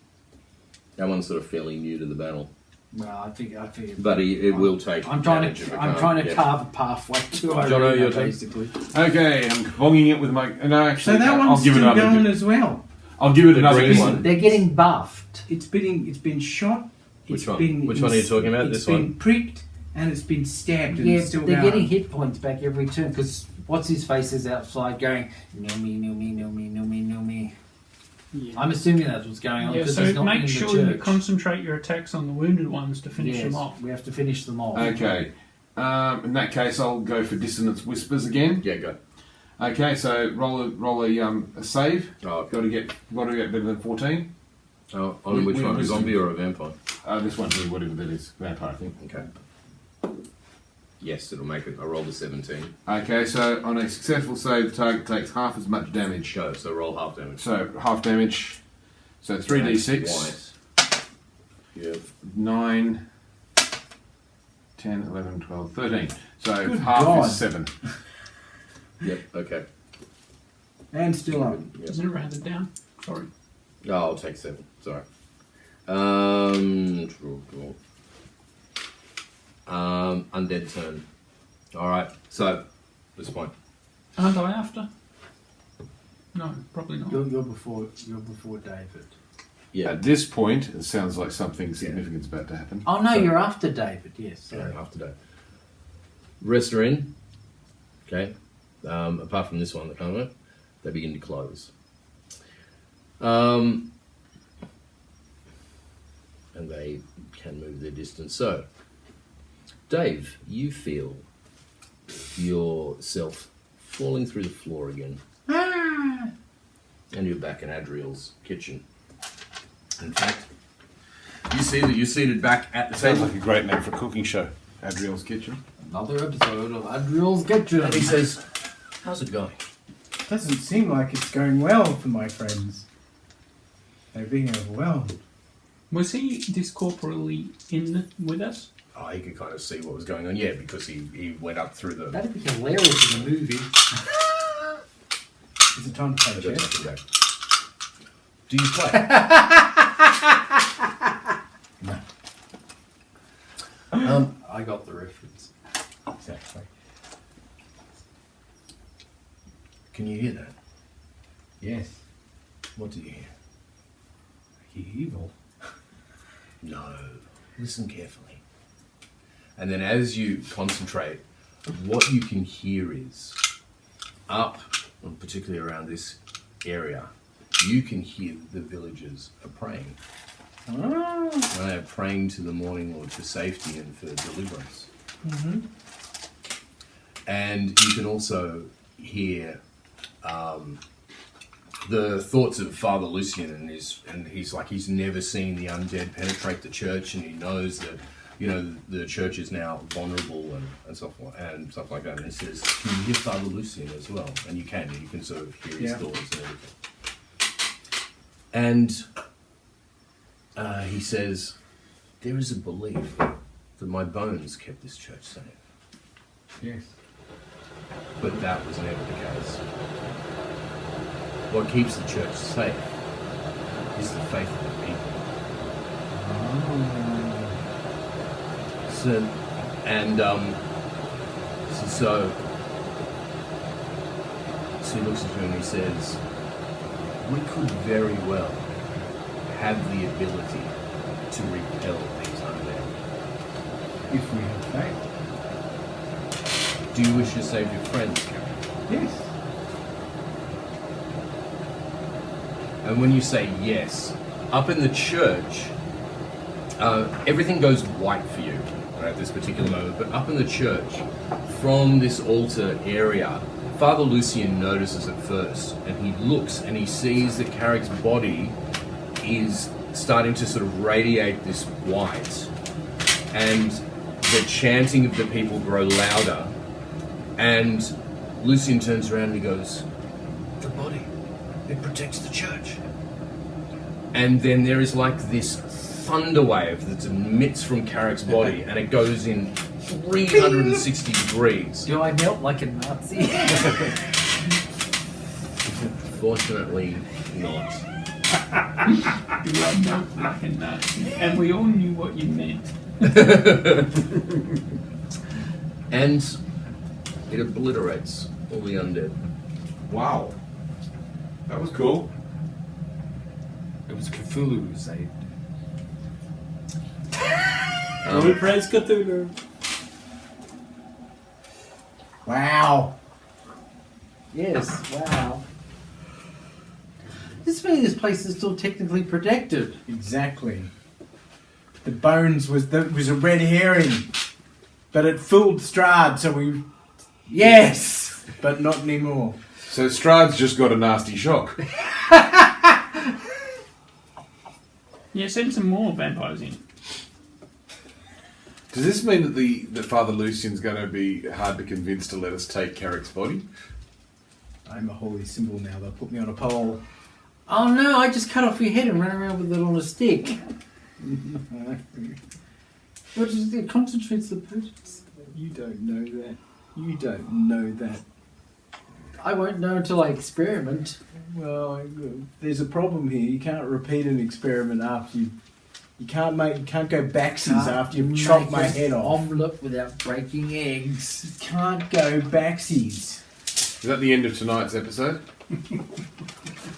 That one's sort of fairly new to the battle. Well, I figured. But it will take. I'm trying damage to. if it I'm can't. trying to Yeah. carve a pathway to Jono, Irina, your turn. basically. okay, I'm bonging it with my. No, actually, So that I'll one's give it still another. going as well. I'll give it another green piece. one. They're getting buffed. It's been shot. Which It's one? been- Which one are you talking about? It's This been one? pricked and it's been stabbed and Yeah, it's still they're going. getting hit points back every turn because what's his face is outside going no me, no me, no me, no me, no me. Yeah. I'm assuming that's what's going on Yeah, because so he's not make in sure the you church. concentrate your attacks on the wounded ones to finish Yes, them off. we have to finish them off. Okay. In that case, I'll go for Dissonance Whispers again. Yeah, go. Okay, so roll a save. Oh, okay. Got to get better than 14. Oh, on which one? A Wisdom. zombie or a vampire? This one, whatever that is, vampire, I think. Okay. Yes, it'll make it. I rolled a 17. Okay, so on a successful save, the target takes half as much damage. Go, so roll half damage. So half damage. So 3d6. Twice. Yep. 9, 10, 11, 12, 13. So Good half God. is 7. Yep, okay. And still up. Yep. Isn't it rounded down? Sorry. Oh, I'll take 7. Sorry. Undead turn. Alright, so, this point. Aren't I after? No, probably not. You're before David. Yeah, At this point, it sounds like something significant's about to happen. Oh no, So- you're after David. Yes. sorry, after that. Rest are in. Okay. Apart from this one, the coma, they begin to close. And they can move their distance. So, Dave, you feel yourself falling through the floor again. And you're back in Adriel's kitchen. In fact, you see that you're seated back at the Sounds table. like a great name for a cooking show. Adriel's Kitchen. Another episode of Adriel's Kitchen. And he says, how's it going? Doesn't seem like it's going well for my friends. They're being overwhelmed. Was he discorporally with us? Oh, he could kind of see what was going on. Yeah, because he went up through the... That'd be hilarious in a movie. Is it time to play Okay, chess? okay. Do you play? I got the reference. Exactly. Can you hear that? Yes. What do you hear? He evil. No. Listen carefully. And then as you concentrate, what you can hear is up, and particularly around this area, you can hear the villagers are praying. Oh. And they are praying to the morning Lord for safety and for deliverance. Mm-hmm. And you can also hear the thoughts of Father Lucian, and he's like he's never seen the undead penetrate the church, and he knows that the church is now vulnerable and stuff like that. And he says, "Can you hear Father Lucian as well?" And you can sort of hear his thoughts and everything. And he says, "There is a belief that my bones kept this church safe." Yes. But that was never the case. What keeps the church safe is the faith of the people. So he looks at you and he says, "We could very well have the ability to repel these undead. If we have faith. Do you wish to save your friends, Karen?" Yes. And when you say yes, up in the church, everything goes white for you at this particular moment. But up in the church, from this altar area, Father Lucian notices it first, and he looks and he sees that Carrick's body is starting to sort of radiate this white, and the chanting of the people grow louder, and Lucian turns around and he goes, "The body, it protects the church." And then there is like this thunder wave that emits from Carrick's body, and it goes in 360 degrees. Do I melt like a Nazi? Fortunately, not. You are not like a Nazi, and we all knew what you meant. And it obliterates all the undead. Wow. That was cool. It was Cthulhu who saved. We praise Cthulhu. Wow. Yes, wow. This means this place is still technically protected. Exactly. The bones was a red herring, but it fooled Strahd, so we. Yes, but not anymore. So Strahd's just got a nasty shock. Yeah, send some more vampires in. Does this mean that Father Lucian's going to be hard to convince to let us take Carrick's body? I'm a holy symbol now. They'll put me on a pole. Oh no, I just cut off your head and ran around with it on a stick. What is it? Concentrates the potency. You don't know that. You don't know that. I won't know until I experiment. Well, there's a problem here. You can't repeat an experiment after you. You can't go backsies after you've chopped my head off. Omelette without breaking eggs. You can't go backsies. Is that the end of tonight's episode?